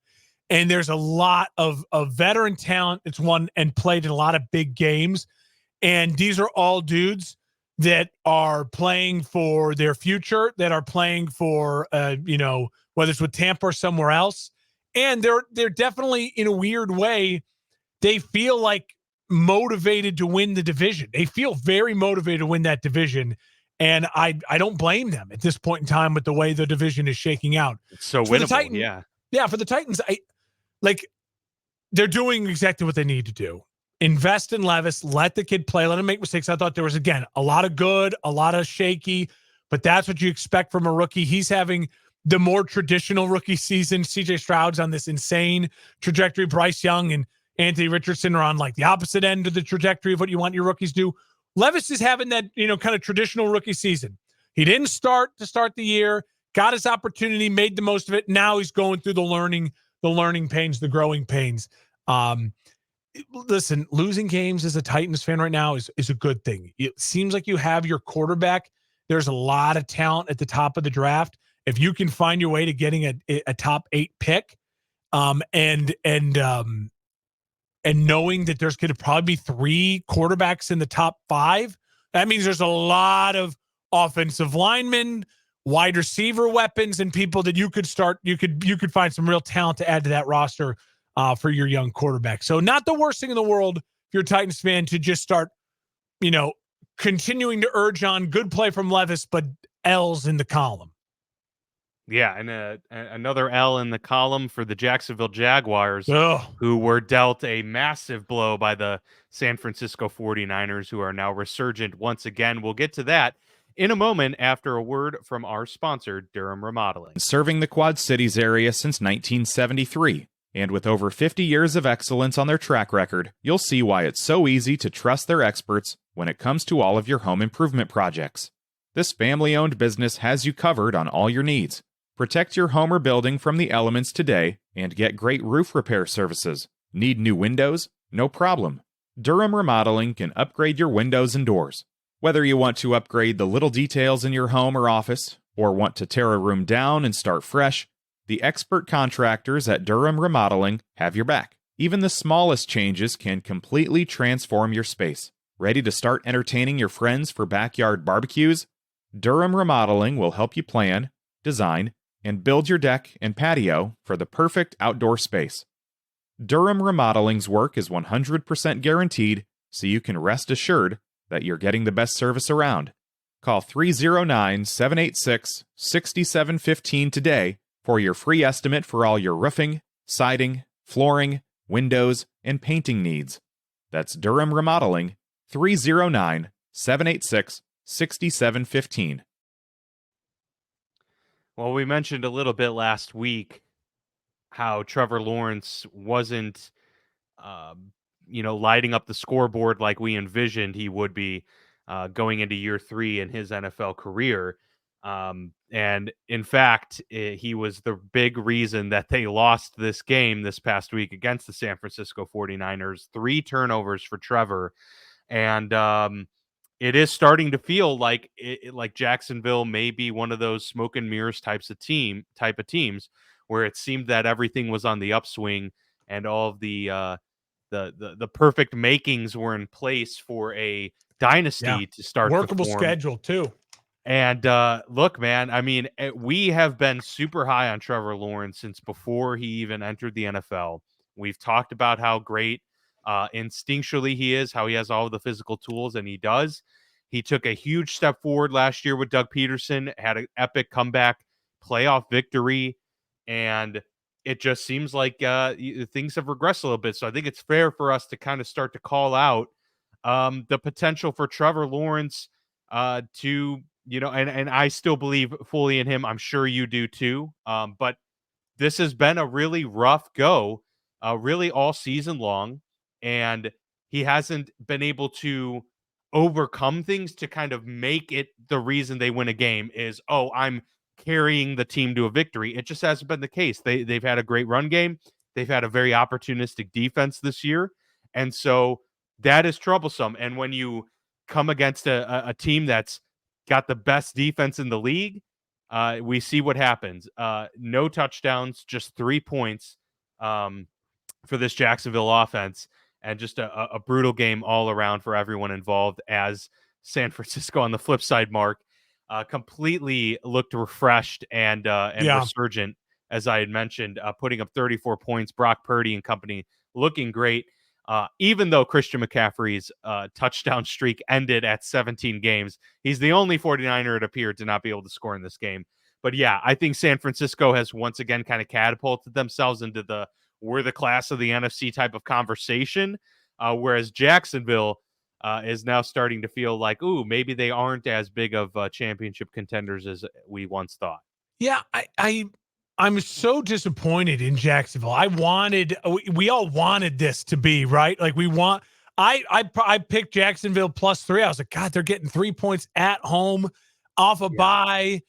[SPEAKER 2] And there's a lot of veteran talent that's won and played in a lot of big games. And these are all dudes that are playing for their future, that are playing for, whether it's with Tampa or somewhere else. And they're definitely, in a weird way, they feel like motivated to win the division. They feel very motivated to win that division. And I don't blame them at this point in time with the way the division is shaking out.
[SPEAKER 1] It's so winnable, yeah.
[SPEAKER 2] Yeah, for the Titans, they're doing exactly what they need to do. Invest in Levis, let the kid play, let him make mistakes. I thought there was, again, a lot of good, a lot of shaky, but that's what you expect from a rookie. He's having the more traditional rookie season. CJ Stroud's on this insane trajectory. Bryce Young and Anthony Richardson are on like the opposite end of the trajectory of what you want your rookies to do. Levis is having that, kind of traditional rookie season. He didn't start the year, got his opportunity, made the most of it. Now he's going through the learning pains, the growing pains. Listen, losing games as a Titans fan right now is a good thing. It seems like you have your quarterback. There's a lot of talent at the top of the draft. If you can find your way to getting a top 8 pick, and knowing that there's going to probably be 3 quarterbacks in the top 5, that means there's a lot of offensive linemen, wide receiver weapons, and people that you could find some real talent to add to that roster for your young quarterback. So not the worst thing in the world if you're a Titans fan to just start, continuing to urge on good play from Levis, but L's in the column.
[SPEAKER 1] Yeah, and another L in the column for the Jacksonville Jaguars, who were dealt a massive blow by the San Francisco 49ers, who are now resurgent once again. We'll get to that in a moment after a word from our sponsor, Durham Remodeling.
[SPEAKER 3] Serving the Quad Cities area since 1973, and with over 50 years of excellence on their track record, you'll see why it's so easy to trust their experts when it comes to all of your home improvement projects. This family-owned business has you covered on all your needs. Protect your home or building from the elements today and get great roof repair services. Need new windows? No problem. Durham Remodeling can upgrade your windows and doors. Whether you want to upgrade the little details in your home or office, or want to tear a room down and start fresh, the expert contractors at Durham Remodeling have your back. Even the smallest changes can completely transform your space. Ready to start entertaining your friends for backyard barbecues? Durham Remodeling will help you plan, design, and build your deck and patio for the perfect outdoor space. Durham Remodeling's work is 100% guaranteed, so you can rest assured that you're getting the best service around. Call 309-786-6715 today for your free estimate for all your roofing, siding, flooring, windows, and painting needs. That's Durham Remodeling, 309-786-6715.
[SPEAKER 1] Well, we mentioned a little bit last week how Trevor Lawrence wasn't, lighting up the scoreboard like we envisioned he would be going into year 3 in his NFL career. And in fact, he was the big reason that they lost this game this past week against the San Francisco 49ers. 3 turnovers for Trevor. And it is starting to feel like like Jacksonville may be one of those smoke and mirrors type of teams where it seemed that everything was on the upswing and all of the perfect makings were in place for a
[SPEAKER 2] Yeah.
[SPEAKER 1] dynasty to start to
[SPEAKER 2] Workable
[SPEAKER 1] form.
[SPEAKER 2] schedule too.
[SPEAKER 1] And look, man, I mean, we have been super high on Trevor Lawrence since before he even entered the NFL. We've talked about how great instinctually he is, how he has all of the physical tools, and he does. He took a huge step forward last year with Doug Peterson, had an epic comeback playoff victory, and it just seems like things have regressed a little bit. So I think it's fair for us to kind of start to call out the potential for Trevor Lawrence to, and I still believe fully in him. I'm sure you do too. But this has been a really rough go, really all season long, and he hasn't been able to overcome things to kind of make it the reason they win a game is, oh, I'm carrying the team to a victory. It just hasn't been the case. They've had a great run game. They've had a very opportunistic defense this year, and so that is troublesome. And when you come against a team that's got the best defense in the league, we see what happens. No touchdowns, just 3 points for this Jacksonville offense, and just a brutal game all around for everyone involved. As San Francisco, on the flip side, Mark, completely looked refreshed and resurgent, as I had mentioned, putting up 34 points. Brock Purdy and company looking great. Even though Christian McCaffrey's touchdown streak ended at 17 games, he's the only 49er, it appeared, to not be able to score in this game. But yeah, I think San Francisco has once again kind of catapulted themselves into we're the class of the NFC type of conversation, whereas Jacksonville is now starting to feel like, ooh, maybe they aren't as big of championship contenders as we once thought.
[SPEAKER 2] Yeah, I'm so disappointed in Jacksonville. We all wanted this to be right. Like I picked Jacksonville +3. I was like, God, they're getting 3 points at home off a bye.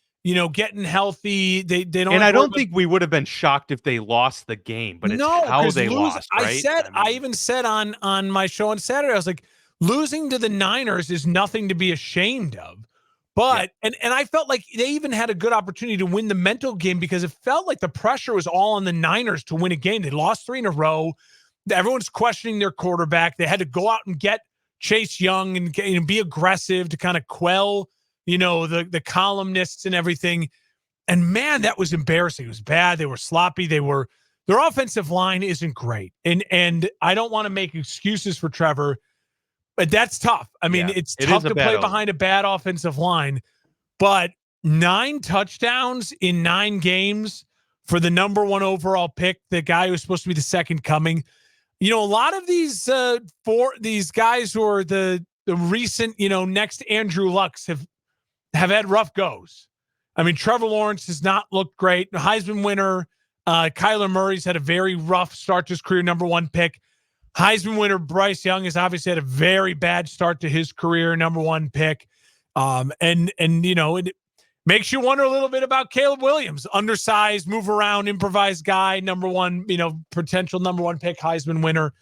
[SPEAKER 2] Getting healthy. They don't.
[SPEAKER 1] And I don't think we would have been shocked if they lost the game, but it's how they lost, right?
[SPEAKER 2] I even said on my show on Saturday, I was like, losing to the Niners is nothing to be ashamed of. But and I felt like they even had a good opportunity to win the mental game because it felt like the pressure was all on the Niners to win a game. They lost 3 in a row. Everyone's questioning their quarterback. They had to go out and get Chase Young and be aggressive to kind of quell, the columnists and everything. And man, that was embarrassing. It was bad. They were sloppy. Their offensive line isn't great. And I don't want to make excuses for Trevor, but that's tough. I mean, it's tough to play behind a bad offensive line, but 9 touchdowns in 9 games for the number 1 overall pick, the guy who was supposed to be the second coming. A lot of these guys who are the recent, next Andrew Lucks have had rough goes. I mean, Trevor Lawrence has not looked great. Heisman winner, Kyler Murray's had a very rough start to his career, number 1 pick. Heisman winner Bryce Young has obviously had a very bad start to his career, number 1 pick. It makes you wonder a little bit about Caleb Williams, undersized, move around, improvised guy, number 1, potential number 1 pick, Heisman winner.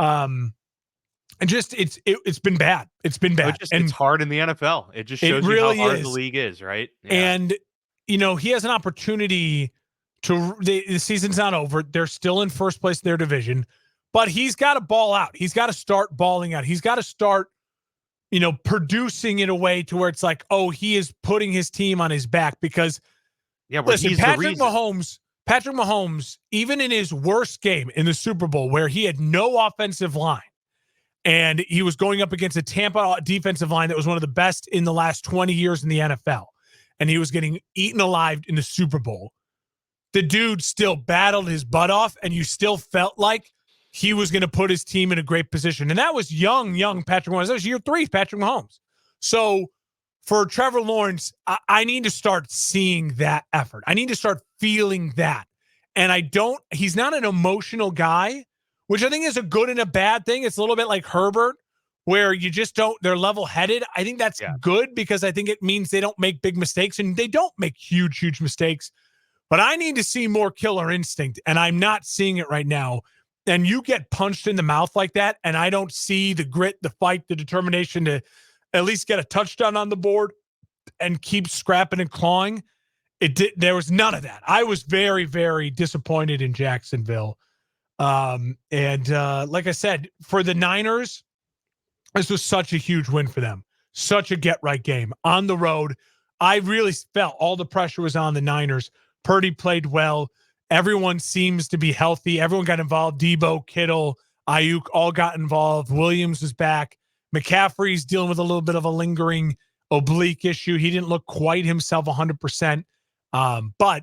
[SPEAKER 2] And just it's been bad. It's been bad.
[SPEAKER 1] It's hard in the NFL. It just shows you how hard the league is, right? Yeah.
[SPEAKER 2] And he has an opportunity to. The season's not over. They're still in first place in their division, but he's got to ball out. He's got to start balling out. He's got to start, producing in a way to where it's like, oh, he is putting his team on his back because.
[SPEAKER 1] Yeah, listen,
[SPEAKER 2] Patrick Mahomes, even in his worst game in the Super Bowl, where he had no offensive line. And he was going up against a Tampa defensive line that was one of the best in the last 20 years in the NFL. And he was getting eaten alive in the Super Bowl. The dude still battled his butt off, and you still felt like he was going to put his team in a great position. And that was young Patrick Mahomes. That was year 3, Patrick Mahomes. So for Trevor Lawrence, I need to start seeing that effort. I need to start feeling that. And he's not an emotional guy, which I think is a good and a bad thing. It's a little bit like Herbert, where you just they're level-headed. I think that's good because I think it means they don't make big mistakes, and they don't make huge mistakes. But I need to see more killer instinct, and I'm not seeing it right now. And you get punched in the mouth like that, and I don't see the grit, the fight, the determination to at least get a touchdown on the board and keep scrapping and clawing. There was none of that. I was very, very disappointed in Jacksonville. Like I said, for the Niners, this was such a huge win for them. Such a get-right game. On the road, I really felt all the pressure was on the Niners. Purdy played well. Everyone seems to be healthy. Everyone got involved. Debo, Kittle, Ayuk all got involved. Williams was back. McCaffrey's dealing with a little bit of a lingering oblique issue. He didn't look quite himself 100%. But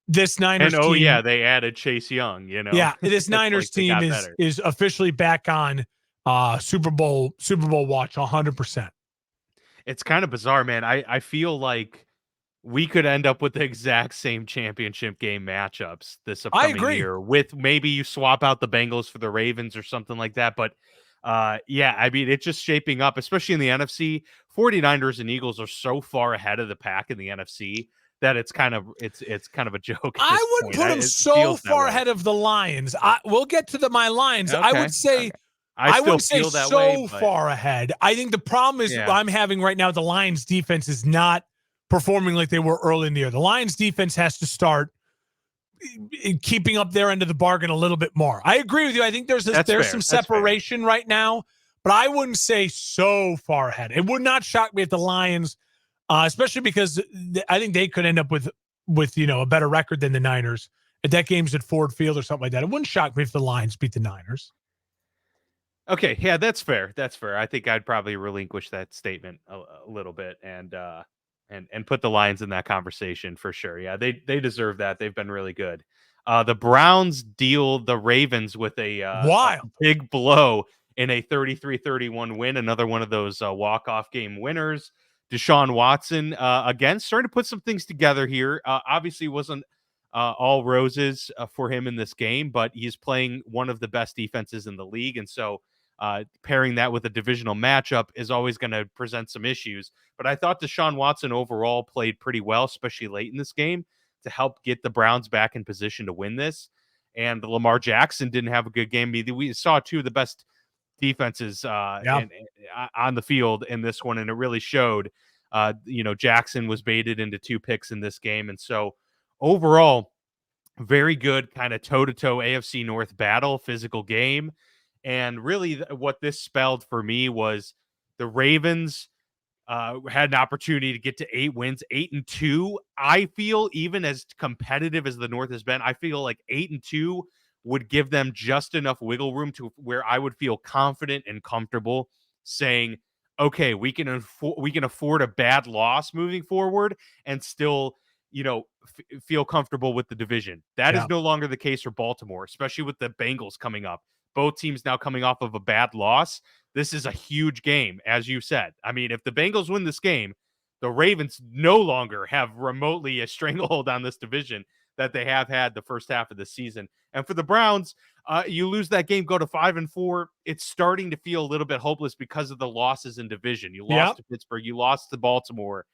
[SPEAKER 2] this Niners team,
[SPEAKER 1] they added Chase Young,
[SPEAKER 2] Yeah, this Niners team is officially back on Super Bowl watch 100%.
[SPEAKER 1] It's kind of bizarre, man. I feel like we could end up with the exact same championship game matchups this upcoming year, with maybe you swap out the Bengals for the Ravens or something like that. But yeah, I mean, it's just shaping up, especially in the NFC. 49ers and Eagles are so far ahead of the pack in the NFC that it's kind of a joke.
[SPEAKER 2] I wouldn't put them so far ahead of the Lions. We'll get to my Lions. Okay. I would say I wouldn't say so far ahead. I think the problem is I'm having right now, the Lions defense is not performing like they were early in the year. The Lions defense has to start keeping up their end of the bargain a little bit more. I agree with you. I think there's some separation right now, but I wouldn't say so far ahead. It would not shock me if the Lions, especially because I think they could end up with a better record than the Niners. If that game's at Ford Field or something like that, it wouldn't shock me if the Lions beat the Niners.
[SPEAKER 1] Okay, yeah, that's fair. That's fair. I think I'd probably relinquish that statement a little bit and put the Lions in that conversation for sure. Yeah, they deserve that. They've been really good. The Browns deal the Ravens with a big blow in a 33-31 win. Another one of those walk-off game winners. Deshaun Watson again starting to put some things together here. Obviously wasn't all roses for him in this game, but he's playing one of the best defenses in the league, and so pairing that with a divisional matchup is always going to present some issues. But I thought Deshaun Watson overall played pretty well, especially late in this game, to help get the Browns back in position to win this. And Lamar Jackson didn't have a good game either. We saw two of the best defenses on the field in this one, and it really showed. Jackson was baited into 2 picks in this game. And so overall, very good kind of toe-to-toe AFC North battle, physical game. And really what this spelled for me was the Ravens had an opportunity to get to 8 wins, 8-2. I feel, even as competitive as the North has been, I feel like 8-2 would give them just enough wiggle room to where I would feel confident and comfortable saying, okay, we can afford a bad loss moving forward and still, feel comfortable with the division. That is no longer the case for Baltimore, especially with the Bengals coming up. Both teams now coming off of a bad loss. This is a huge game, as you said. I mean, if the Bengals win this game, the Ravens no longer have remotely a stranglehold on this division that they have had the first half of the season. And for the Browns, you lose that game, go to 5-4. It's starting to feel a little bit hopeless because of the losses in division. You lost to Pittsburgh, you lost to Baltimore.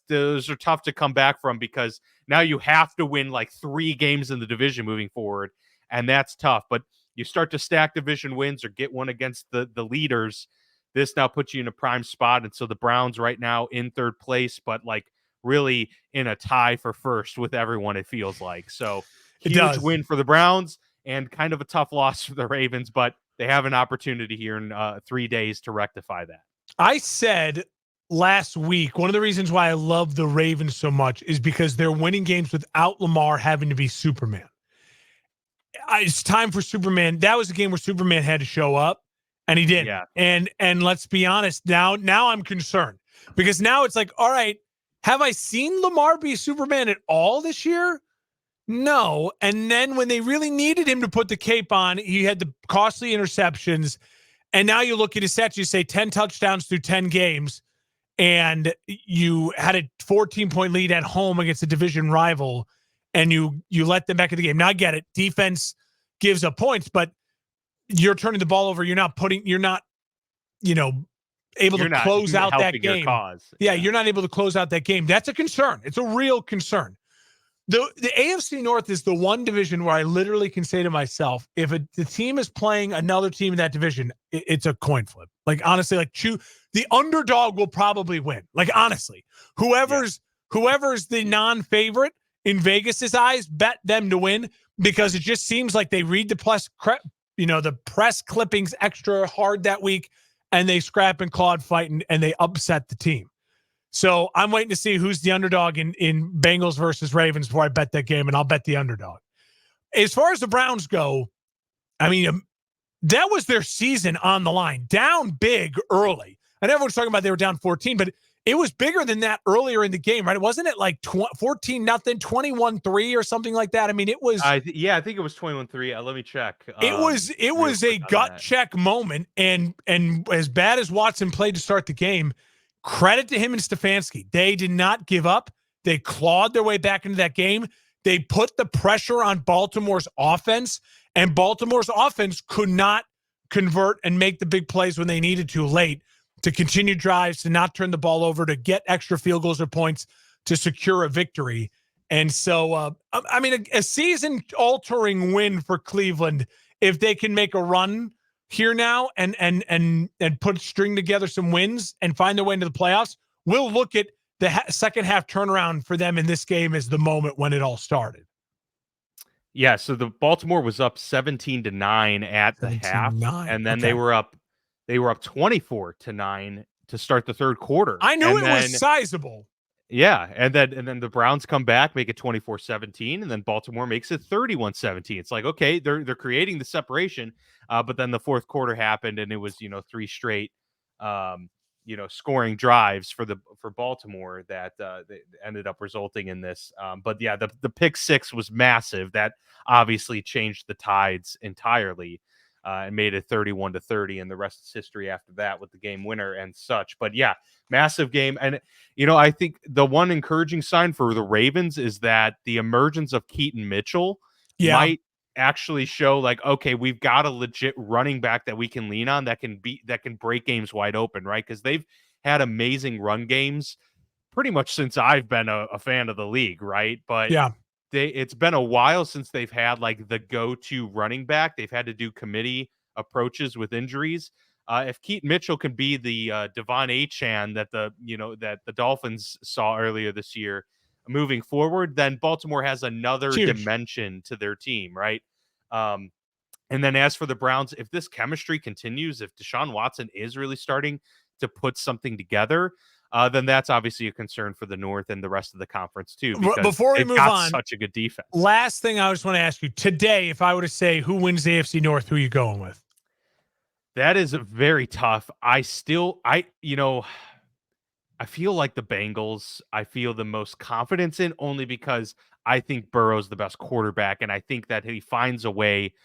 [SPEAKER 1] Those are tough to come back from because now you have to win like 3 games in the division moving forward, and that's tough. But you start to stack division wins or get one against the leaders. This now puts you in a prime spot. And so the Browns right now in 3rd place, but like really in a tie for first with everyone, it feels like. So huge win for the Browns and kind of a tough loss for the Ravens, but they have an opportunity here in 3 days to rectify that.
[SPEAKER 2] I said last week, one of the reasons why I love the Ravens so much is because they're winning games without Lamar having to be Superman. It's time for Superman. That was a game where Superman had to show up, and he didn't.
[SPEAKER 1] Yeah.
[SPEAKER 2] And let's be honest, now I'm concerned because now it's like, all right, have I seen Lamar be Superman at all this year? No. And then when they really needed him to put the cape on, he had the costly interceptions. And now you look at his stats, you say 10 touchdowns through 10 games, and you had a 14-point lead at home against a division rival, and you let them back in the game. Now I get it. Defense gives up points, but you're turning the ball over. You're not able to close out that game.
[SPEAKER 1] Your cause.
[SPEAKER 2] Yeah, you're not able to close out that game. That's a concern. It's a real concern. The AFC North is the one division where I literally can say to myself, if the team is playing another team in that division, it's a coin flip. Like, honestly, like the underdog will probably win. Like, honestly, whoever's the non-favorite in Vegas's eyes, bet them to win, because it just seems like they read the press clippings extra hard that week, and they scrap and claw and fight, and they upset the team. So I'm waiting to see who's the underdog in Bengals versus Ravens before I bet that game, and I'll bet the underdog. As far as the Browns go, I mean, that was their season on the line, down big early. And everyone's talking about they were down 14, but it was bigger than that earlier in the game, right? Wasn't it like 14-0, 21-3 or something like that? I mean, it was.
[SPEAKER 1] I think it was 21-3. Let me check.
[SPEAKER 2] It was a gut check moment, and as bad as Watson played to start the game, credit to him and Stefanski. They did not give up. They clawed their way back into that game. They put the pressure on Baltimore's offense, and Baltimore's offense could not convert and make the big plays when they needed to late to continue drives, to not turn the ball over, to get extra field goals or points to secure a victory. And so, I mean, a season-altering win for Cleveland if they can make a run here now and string together some wins and find their way into the playoffs. We'll look at the second half turnaround for them in this game as the moment when it all started.
[SPEAKER 1] Yeah, so the Baltimore was up 17-9 at the half, and then they were up 24-9 to start the third quarter.
[SPEAKER 2] I knew it was sizable.
[SPEAKER 1] Yeah, and then the Browns come back, make it 24-17, and then Baltimore makes it 31-17. It's like, okay, they're creating the separation, but then the fourth quarter happened, and it was, three straight scoring drives for Baltimore that ended up resulting in this. But yeah, the pick six was massive. That obviously changed the tides entirely. And made it 31-30, and the rest is history after that with the game winner and such. But yeah, massive game. And, I think the one encouraging sign for the Ravens is that the emergence of Keaton Mitchell might actually show, like, okay, we've got a legit running back that we can lean on that can break games wide open, right? Because they've had amazing run games pretty much since I've been a fan of the league, right? But
[SPEAKER 2] yeah.
[SPEAKER 1] It's been a while since they've had like the go-to running back. They've had to do committee approaches with injuries. If Keaton Mitchell can be the Devon Achane that the Dolphins saw earlier this year moving forward, then Baltimore has another dimension to their team, right? And then as for the Browns, if this chemistry continues, if Deshaun Watson is really starting to put something together, then that's obviously a concern for the North and the rest of the conference too. Because
[SPEAKER 2] before we move on,
[SPEAKER 1] such a good defense.
[SPEAKER 2] Last thing I just want to ask you today: if I were to say who wins the AFC North, who are you going with?
[SPEAKER 1] That is very tough. I feel like the Bengals. I feel the most confidence in, only because I think Burrow's the best quarterback, and I think that he finds a way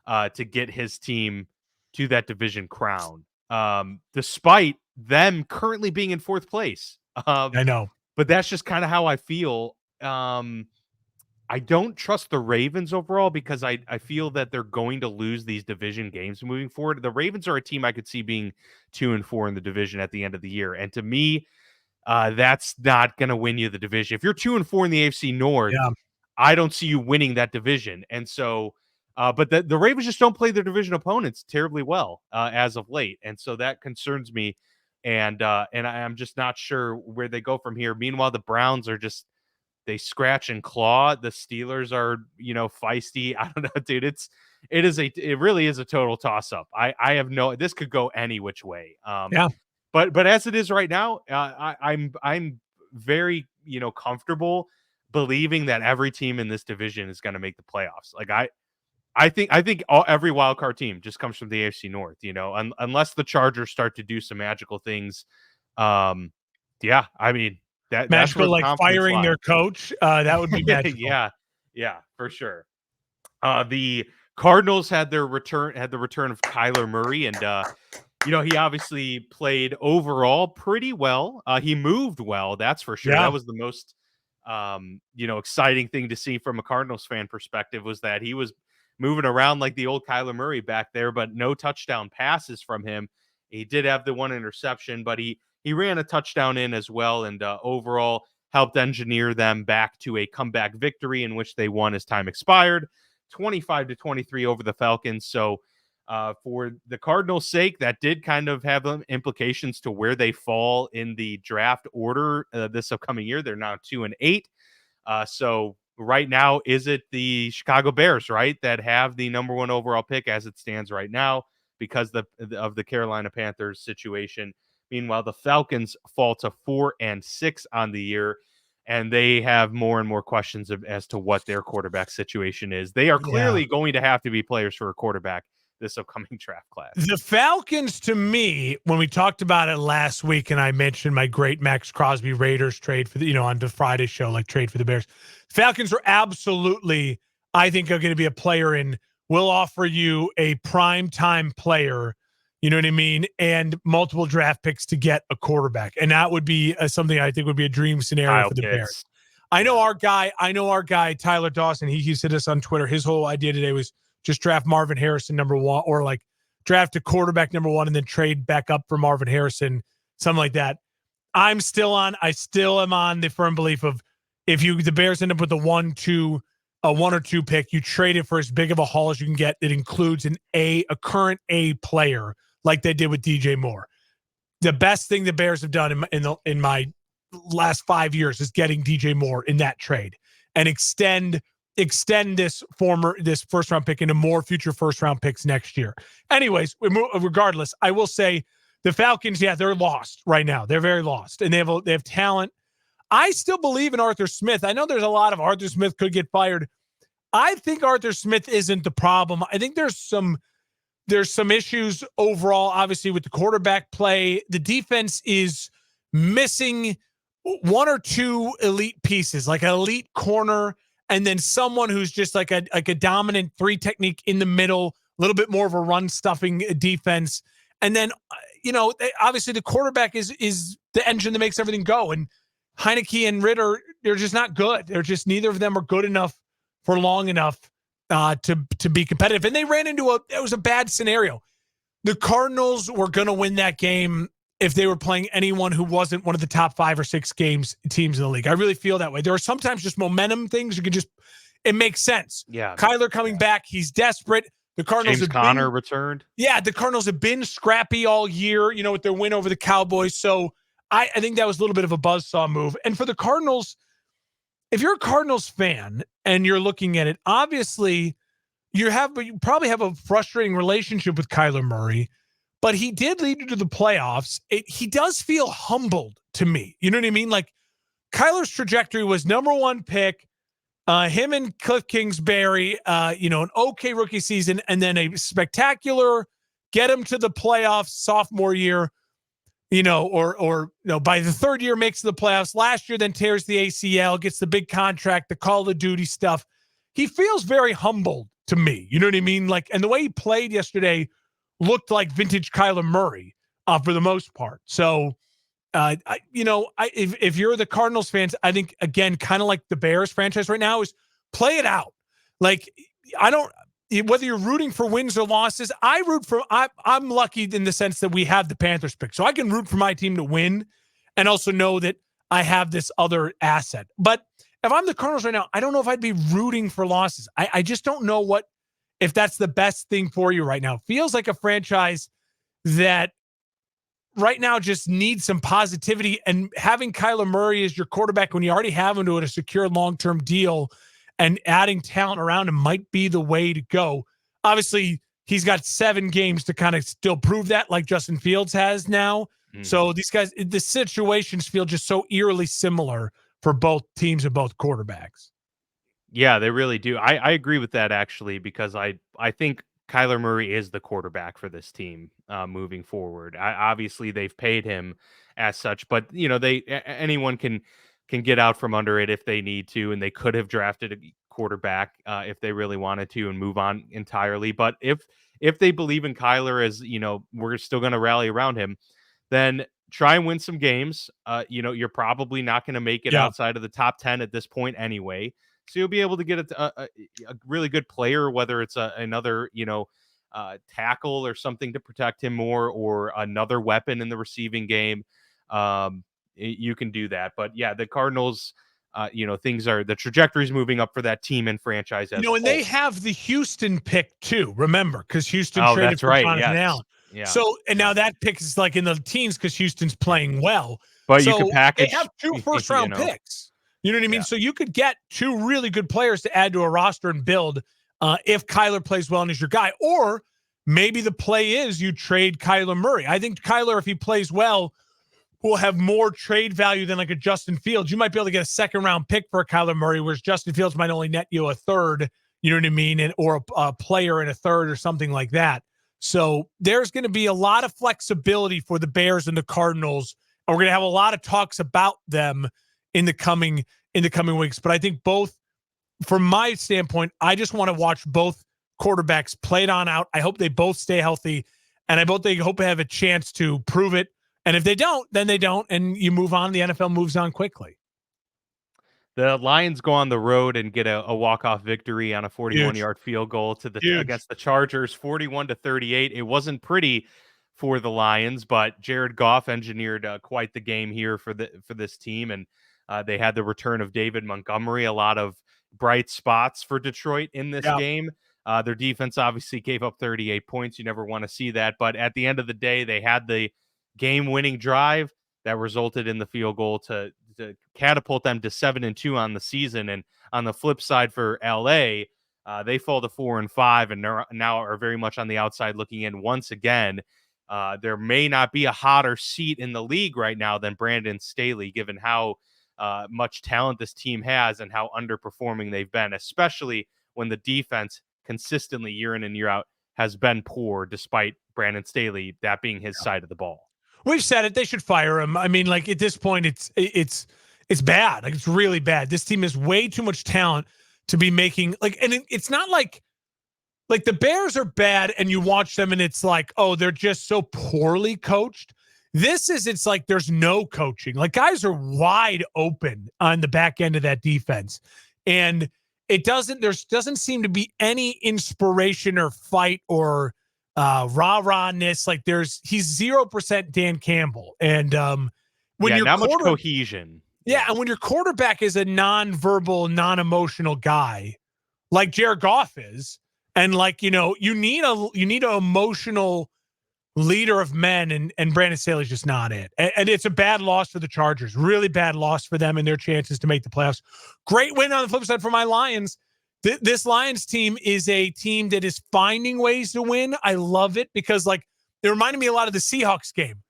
[SPEAKER 1] to get his team to that division crown, despite them currently being in fourth place.
[SPEAKER 2] I know,
[SPEAKER 1] but that's just kind of how I feel. I don't trust the Ravens overall because I feel that they're going to lose these division games moving forward. The Ravens are a team I could see being 2-4 in the division at the end of the year. And to me, that's not going to win you the division. If you're 2-4 in the AFC North, I don't see you winning that division. And so, but the Ravens just don't play their division opponents terribly well as of late. And so that concerns me. And I'm just not sure where they go from here. Meanwhile, the Browns are just, they scratch and claw. The Steelers are, feisty. I don't know, dude. It really is a total toss up. I have this could go any which way. But as it is right now, I'm very, comfortable believing that every team in this division is going to make the playoffs. Like I think every wild card team just comes from the AFC North, unless the Chargers start to do some magical things. I mean, that's
[SPEAKER 2] magical, like firing their coach. That would be magical.
[SPEAKER 1] Yeah, for sure. The Cardinals had the return of Kyler Murray, and he obviously played overall pretty well. He moved well, that's for sure. That was the most exciting thing to see from a Cardinals fan perspective, was that he was moving around like the old Kyler Murray back there, but no touchdown passes from him. He did have the one interception, but he ran a touchdown in as well, and overall helped engineer them back to a comeback victory in which they won as time expired, 25-23 over the Falcons. So for the Cardinals' sake, that did kind of have implications to where they fall in the draft order this upcoming year. They're now 2-8. So right now, is it the Chicago Bears, right, that have the number 1 overall pick as it stands right now because of the Carolina Panthers situation? Meanwhile, the Falcons fall to 4-6 on the year, and they have more and more questions as to what their quarterback situation is. They are clearly going to have to be players for a quarterback this upcoming draft class.
[SPEAKER 2] The Falcons, to me, when we talked about it last week, and I mentioned my great Max Crosby Raiders trade for the, on the Friday show, like trade for the Bears. Falcons are absolutely, I think, are going to be a player in. We'll offer you a prime time player, you know what I mean, and multiple draft picks to get a quarterback, and that would be something I think would be a dream scenario for the Bears. I know our guy Tyler Dawson. He hit us on Twitter. His whole idea today was just draft Marvin Harrison number 1, or like draft a quarterback number 1 and then trade back up for Marvin Harrison, something like that. I still am on the firm belief of if the Bears end up with a 1 or 2 pick, you trade it for as big of a haul as you can get. It includes a current A player like they did with DJ Moore. The best thing the Bears have done in my last 5 years is getting DJ Moore in that trade and extend this first round pick into more future first round picks next year. Anyways, regardless, I will say the Falcons, they're lost right now. They're very lost, and they have talent. I still believe in Arthur Smith. I know there's a lot of Arthur Smith could get fired. I think Arthur Smith isn't the problem. I think there's some issues overall, obviously, with the quarterback play. The defense is missing 1 or 2 elite pieces, like an elite corner, and then someone who's just like a dominant 3 technique in the middle, a little bit more of a run stuffing defense. And then, obviously the quarterback is the engine that makes everything go. And Heineke and Ritter, they're just not good. They're just, neither of them are good enough for long enough to be competitive. And they ran into it was a bad scenario. The Cardinals were going to win that game if they were playing anyone who wasn't one of the top 5 or 6 teams in the league. I really feel that way. There are sometimes just momentum things. It makes sense.
[SPEAKER 1] Yeah.
[SPEAKER 2] Kyler coming back. He's desperate. The Cardinals
[SPEAKER 1] James Conner returned.
[SPEAKER 2] Yeah. The Cardinals have been scrappy all year, with their win over the Cowboys. So I think that was a little bit of a buzzsaw move. And for the Cardinals, if you're a Cardinals fan and you're looking at it, obviously you probably have a frustrating relationship with Kyler Murray, but he did lead you to the playoffs. He does feel humbled to me. You know what I mean? Like Kyler's trajectory was number 1 pick, him and Cliff Kingsbury, an okay rookie season, and then a spectacular get him to the playoffs sophomore year, by the 3rd year makes the playoffs. Last year, then tears the ACL, gets the big contract, the Call of Duty stuff. He feels very humbled to me. You know what I mean? Like, and the way he played yesterday looked like vintage Kyler Murray for the most part. So, if you're the Cardinals fans, I think, again, kind of like the Bears franchise right now, is play it out. Like, whether you're rooting for wins or losses, I'm lucky in the sense that we have the Panthers pick. So I can root for my team to win and also know that I have this other asset. But if I'm the Cardinals right now, I don't know if I'd be rooting for losses. I just don't know if that's the best thing for you right now. It feels like a franchise that right now just needs some positivity, and having Kyler Murray as your quarterback when you already have him to a secure long-term deal and adding talent around him might be the way to go. Obviously, he's got 7 games to kind of still prove that, like Justin Fields has now. So these guys, the situations feel just so eerily similar for both teams and both quarterbacks.
[SPEAKER 1] Yeah, they really do. I agree with that, actually, because I think Kyler Murray is the quarterback for this team moving forward. Obviously, they've paid him as such, but anyone can get out from under it if they need to, and they could have drafted a quarterback if they really wanted to and move on entirely. But if they believe in Kyler as, we're still going to rally around him, then try and win some games. You're probably not going to make it outside of the top 10 at this point anyway. So you'll be able to get a really good player, whether it's another, tackle or something to protect him more, or another weapon in the receiving game. you can do that. But yeah, the Cardinals, the trajectory's moving up for that team and franchise as a
[SPEAKER 2] and they
[SPEAKER 1] whole.
[SPEAKER 2] have the Houston pick too. Remember, because Houston
[SPEAKER 1] Oh,
[SPEAKER 2] traded
[SPEAKER 1] that's
[SPEAKER 2] for
[SPEAKER 1] right.
[SPEAKER 2] Jonathan
[SPEAKER 1] Yes.
[SPEAKER 2] Allen.
[SPEAKER 1] Yeah.
[SPEAKER 2] So, and now that pick is like in the teens because Houston's playing well.
[SPEAKER 1] But you could
[SPEAKER 2] So they
[SPEAKER 1] package,
[SPEAKER 2] have 2 first-round picks. You know what I mean?
[SPEAKER 1] Yeah.
[SPEAKER 2] So you could get 2 really good players to add to a roster and build if Kyler plays well and is your guy. Or maybe the play is you trade Kyler Murray. I think Kyler, if he plays well, will have more trade value than like a Justin Fields. You might be able to get a 2nd-round pick for a Kyler Murray, whereas Justin Fields might only net you a 3rd, you know what I mean? Or a player in a 3rd or something like that. So there's going to be a lot of flexibility for the Bears and the Cardinals. And we're going to have a lot of talks about them in the coming weeks. But I think both, from my standpoint, I just want to watch both quarterbacks play it on out. I hope they both stay healthy, and I hope they have a chance to prove it. And if they don't, then they don't, and you move on. The NFL moves on quickly.
[SPEAKER 1] The Lions go on the road and get a walk-off victory on a 41-yard field goal against the Chargers, 41-38. It wasn't pretty for the Lions, but Jared Goff engineered quite the game here for this team, and they had the return of David Montgomery. A lot of bright spots for Detroit in this game. Their defense obviously gave up 38 points. You never want to see that, but at the end of the day, they had the game-winning drive that resulted in the field goal to catapult them to 7-2 on the season. And on the flip side for LA, they fall to 4-5 and now are very much on the outside looking in once again. There may not be a hotter seat in the league right now than Brandon Staley, given how much talent this team has and how underperforming they've been, especially when the defense consistently year in and year out has been poor, despite Brandon Staley, that being his side of the ball.
[SPEAKER 2] We've said it. They should fire him. I mean, like at this point, it's bad. Like it's really bad. This team has way too much talent to be making and it's not like the Bears are bad and you watch them and it's like, oh, they're just so poorly coached. It's like there's no coaching. Like guys are wide open on the back end of that defense. And there doesn't seem to be any inspiration or fight or rah-rahness. Like he's 0% Dan Campbell. And when
[SPEAKER 1] not much cohesion.
[SPEAKER 2] Yeah, and when your quarterback is a non-verbal, non-emotional guy, like Jared Goff is, and you need an emotional leader of men, and Brandon Staley's just not it. And it's a bad loss for the Chargers. Really bad loss for them and their chances to make the playoffs. Great win on the flip side for my Lions. This Lions team is a team that is finding ways to win. I love it because it reminded me a lot of the Seahawks game.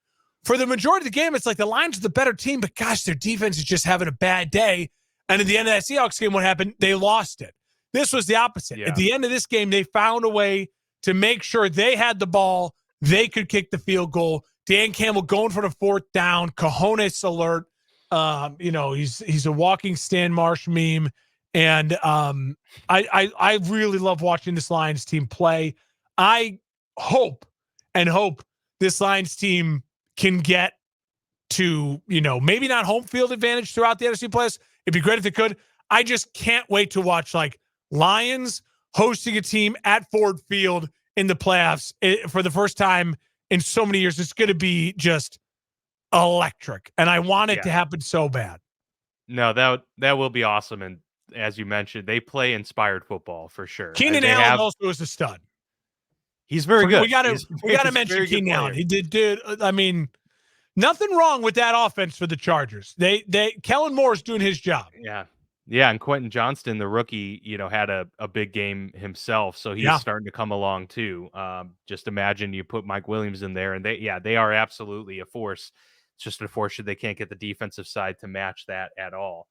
[SPEAKER 2] For the majority of the game, it's like the Lions are the better team, but gosh, their defense is just having a bad day. And at the end of that Seahawks game, what happened? They lost it. This was the opposite. Yeah. At the end of this game, they found a way to make sure they had the ball. They could kick the field goal. Dan Campbell going for the 4th down. Cojones alert. He's a walking Stan Marsh meme. And I really love watching this Lions team play. I hope this Lions team can get to, maybe not home field advantage throughout the NFC playoffs. It'd be great if it could. I just can't wait to watch Lions hosting a team at Ford Field in the playoffs for the first time in so many years. It's going to be just electric. And I want it to happen so bad.
[SPEAKER 1] No, that will be awesome. And as you mentioned, they play inspired football for sure.
[SPEAKER 2] Keenan Allen also is a stud.
[SPEAKER 1] He's very good.
[SPEAKER 2] We got to mention Keenan Allen. He did. I mean, nothing wrong with that offense for the Chargers. Kellen Moore's doing his job.
[SPEAKER 1] Yeah, and Quentin Johnston, the rookie, had a big game himself, so he's starting to come along too. Just imagine you put Mike Williams in there, and they are absolutely a force. It's just unfortunate they can't get the defensive side to match that at all.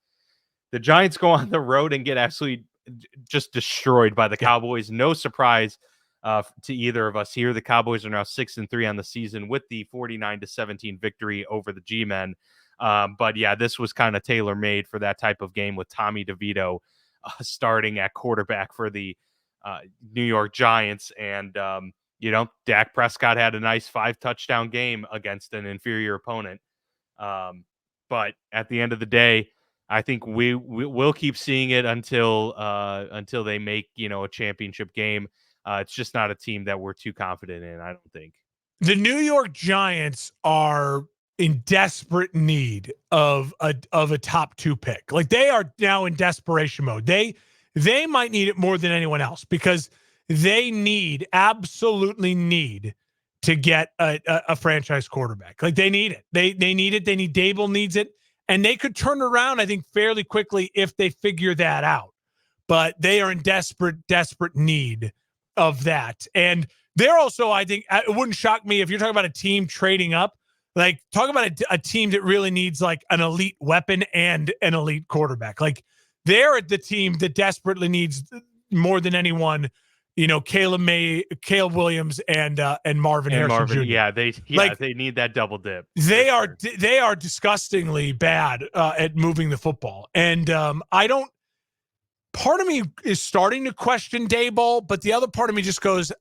[SPEAKER 1] The Giants go on the road and get absolutely just destroyed by the Cowboys. No surprise to either of us here. The Cowboys are now 6-3 on the season with the 49-17 victory over the G-Men. But yeah, this was kind of tailor-made for that type of game with Tommy DeVito starting at quarterback for the New York Giants. And, Dak Prescott had a nice 5-touchdown game against an inferior opponent. But at the end of the day, I think we'll keep seeing it until they make, a championship game. It's just not a team that we're too confident in, I don't think.
[SPEAKER 2] The New York Giants are in desperate need of a top 2 pick. Like they are now in desperation mode. They might need it more than anyone else because they absolutely need to get a franchise quarterback. Like they need it. They need it. They need Dable needs it. And they could turn around, I think, fairly quickly if they figure that out. But they are in desperate need of that. And they're also, I think, it wouldn't shock me if you're talking about a team trading up. Like, talk about a team that really needs like an elite weapon and an elite quarterback. Like, they're the team that desperately needs more than anyone, Caleb Williams and Marvin Harrison Jr.
[SPEAKER 1] Yeah, they need that double dip.
[SPEAKER 2] They are disgustingly bad at moving the football, and part of me is starting to question Daboll, but the other part of me just goes,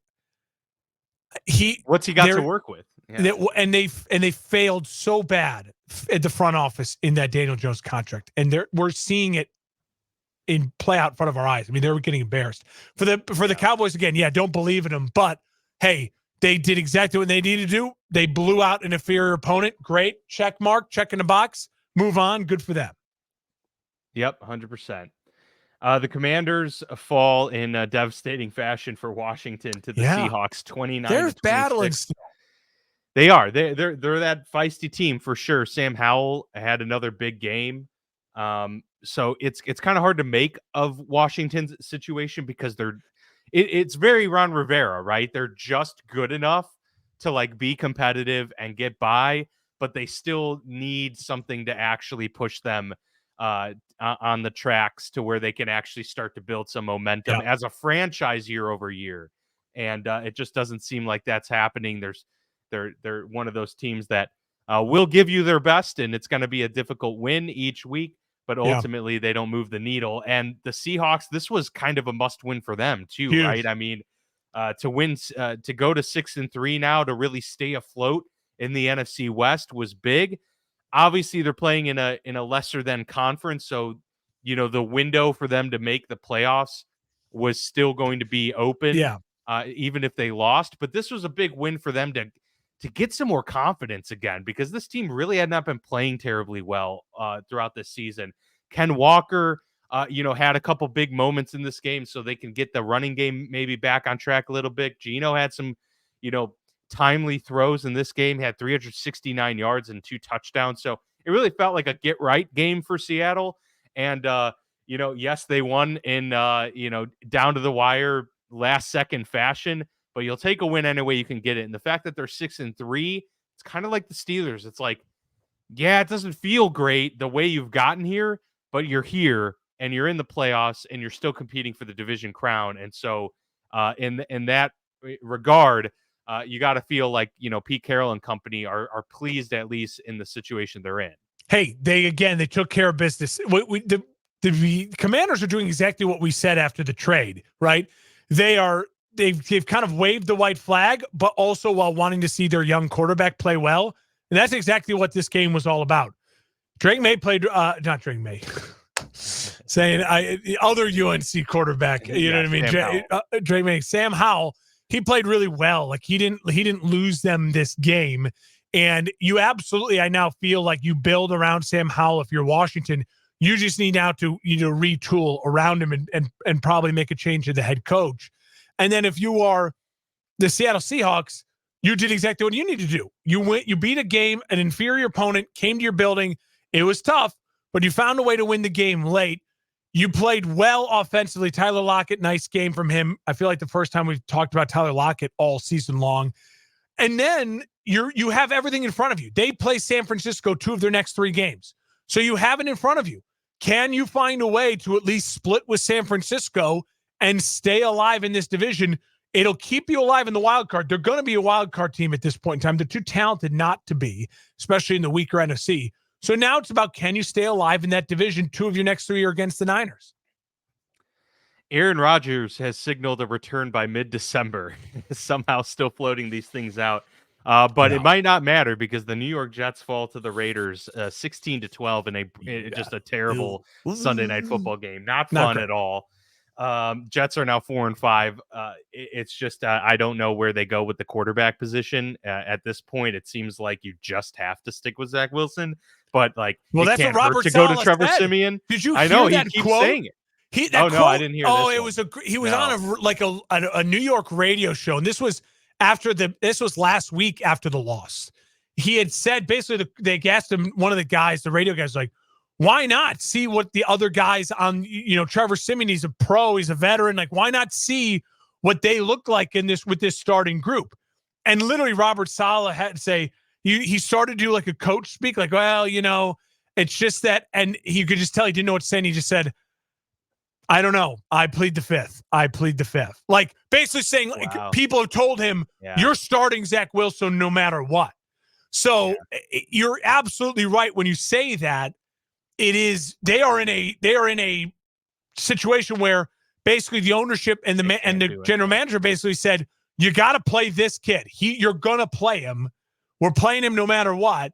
[SPEAKER 1] what's he got to work with?
[SPEAKER 2] Yeah. And they failed so bad at the front office in that Daniel Jones contract, and we're seeing it in play out in front of our eyes. I mean, they were getting embarrassed for the Cowboys again. Yeah, don't believe in them, but hey, they did exactly what they needed to do. They blew out an inferior opponent. Great, check mark, check in the box, move on. Good for them.
[SPEAKER 1] Yep, 100%. The Commanders fall in devastating fashion for Washington to the Seahawks, 29-26.
[SPEAKER 2] They're battling still.
[SPEAKER 1] They are. They're that feisty team for sure. Sam Howell had another big game. So it's kind of hard to make of Washington's situation because it's very Ron Rivera, right? They're just good enough to like be competitive and get by, but they still need something to actually push them on the tracks to where they can actually start to build some momentum as a franchise year over year. And it just doesn't seem like that's happening. They're one of those teams that will give you their best, and it's going to be a difficult win each week, but ultimately they don't move the needle. And the Seahawks, this was kind of a must win for them too,
[SPEAKER 2] Huge.
[SPEAKER 1] Right? I mean, to win, to go to 6-3 now, to really stay afloat in the NFC West was big. Obviously, they're playing in a lesser than conference, so the window for them to make the playoffs was still going to be open, even if they lost. But this was a big win for them to get some more confidence again, because this team really had not been playing terribly well throughout this season. Ken Walker, had a couple big moments in this game, so they can get the running game maybe back on track a little bit. Geno had some, timely throws in this game. He had 369 yards and 2 touchdowns. So it really felt like a get right game for Seattle. And, yes, they won in, down to the wire last second fashion, but you'll take a win any way you can get it. And the fact that they're 6-3, it's kind of like the Steelers. It's like, yeah, it doesn't feel great the way you've gotten here, but you're here and you're in the playoffs and you're still competing for the division crown. And so in that regard, you got to feel like, Pete Carroll and company are pleased, at least in the situation they're in.
[SPEAKER 2] Hey, they took care of business. The Commanders are doing exactly what we said after the trade, right? They've kind of waved the white flag, but also while wanting to see their young quarterback play well. And that's exactly what this game was all about. Drake May played, not Drake May, saying the other UNC quarterback, you know what I mean? Drake May, Sam Howell, he played really well. Like he didn't lose them this game. And you absolutely, I now feel like you build around Sam Howell. If you're Washington, you just need now to retool around him and probably make a change to the head coach. And then if you are the Seattle Seahawks, you did exactly what you need to do. You beat a game, an inferior opponent came to your building. It was tough, but you found a way to win the game late. You played well offensively. Tyler Lockett, nice game from him. I feel like the first time we've talked about Tyler Lockett all season long. And then you have everything in front of you. They play San Francisco 2 of their next 3 games. So you have it in front of you. Can you find a way to at least split with San Francisco and stay alive in this division? It'll keep you alive in the wild card. They're going to be a wild card team at this point in time. They're too talented not to be, especially in the weaker NFC. So now it's about, can you stay alive in that division? 2 of your next 3 are against the Niners.
[SPEAKER 1] Aaron Rodgers has signaled a return by mid-December, somehow still floating these things out. But it might not matter because the New York Jets fall to the Raiders 16-12 in just a terrible Sunday night football game. Not fun at all. Jets are now 4-5. It's just I don't know where they go with the quarterback position. At this point, it seems like you just have to stick with Zach Wilson. But like,
[SPEAKER 2] well,
[SPEAKER 1] it
[SPEAKER 2] that's what
[SPEAKER 1] can't hurt
[SPEAKER 2] Robert
[SPEAKER 1] to go to
[SPEAKER 2] Saleh
[SPEAKER 1] Trevor
[SPEAKER 2] said.
[SPEAKER 1] Siemian.
[SPEAKER 2] Did you
[SPEAKER 1] I
[SPEAKER 2] hear
[SPEAKER 1] know he
[SPEAKER 2] that
[SPEAKER 1] keeps
[SPEAKER 2] quote?
[SPEAKER 1] saying it.
[SPEAKER 2] That
[SPEAKER 1] no,
[SPEAKER 2] quote,
[SPEAKER 1] I didn't hear this.
[SPEAKER 2] It
[SPEAKER 1] one.
[SPEAKER 2] was he was on a New York radio show, and this was last week after the loss. He had said basically they asked him, one of the guys, the radio guys, like, why not see what the other guys on, Trevor Siemian, he's a pro, he's a veteran, like why not see what they look like with this starting group? And literally Robert Saleh had to say, he started to do like a coach speak, like, well, it's just that, and he could just tell he didn't know what to say, and he just said, I don't know. I plead the fifth. Like basically saying,
[SPEAKER 1] Wow.
[SPEAKER 2] people have told him, you're starting Zach Wilson no matter what. So you're absolutely right when you say that. They are in a situation where basically the ownership and the general manager basically said, you got to play this kid. You're going to play him. We're playing him no matter what,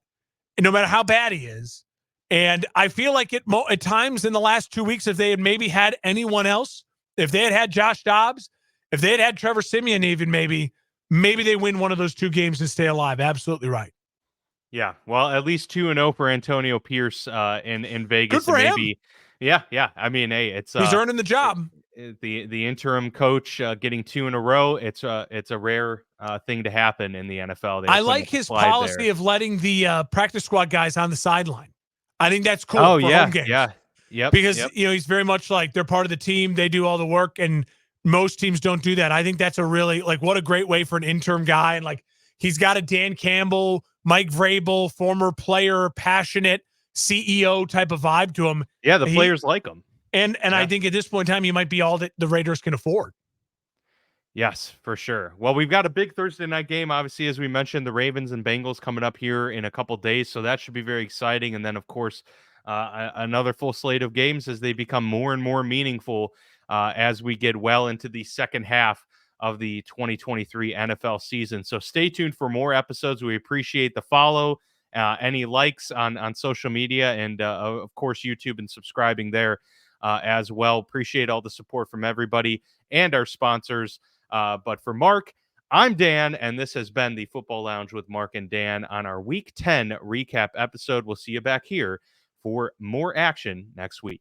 [SPEAKER 2] and no matter how bad he is. And I feel like at times in the last 2 weeks, if they had maybe had anyone else, if they had Josh Dobbs, if they had Trevor Siemian, even maybe they win one of those 2 games and stay alive. Absolutely right.
[SPEAKER 1] Yeah, well, at least 2-0 for Antonio Pierce in Vegas.
[SPEAKER 2] Good for him.
[SPEAKER 1] Yeah. I mean, hey, it's
[SPEAKER 2] he's earning the job.
[SPEAKER 1] The interim coach getting 2 in a row. It's a rare thing to happen in the NFL.
[SPEAKER 2] I like his policy of letting the practice squad guys on the sideline. I think that's cool for home games.
[SPEAKER 1] Yeah. Yep.
[SPEAKER 2] Because he's very much like they're part of the team. They do all the work, and most teams don't do that. I think that's a really what a great way for an interim guy. And he's got a Dan Campbell, Mike Vrabel, former player, passionate CEO type of vibe to him.
[SPEAKER 1] Yeah, the players like him.
[SPEAKER 2] And I think at this point in time, he might be all that the Raiders can afford.
[SPEAKER 1] Yes, for sure. Well, we've got a big Thursday night game, obviously, as we mentioned, the Ravens and Bengals coming up here in a couple days, so that should be very exciting. And then, of course, another full slate of games as they become more and more meaningful as we get well into the second half of the 2023 NFL season. So stay tuned for more episodes. We appreciate the follow, any likes on social media, and, of course, YouTube, and subscribing there as well. Appreciate all the support from everybody and our sponsors. But for Mark, I'm Dan, and this has been the Football Lounge with Mark and Dan on our Week 10 recap episode. We'll see you back here for more action next week.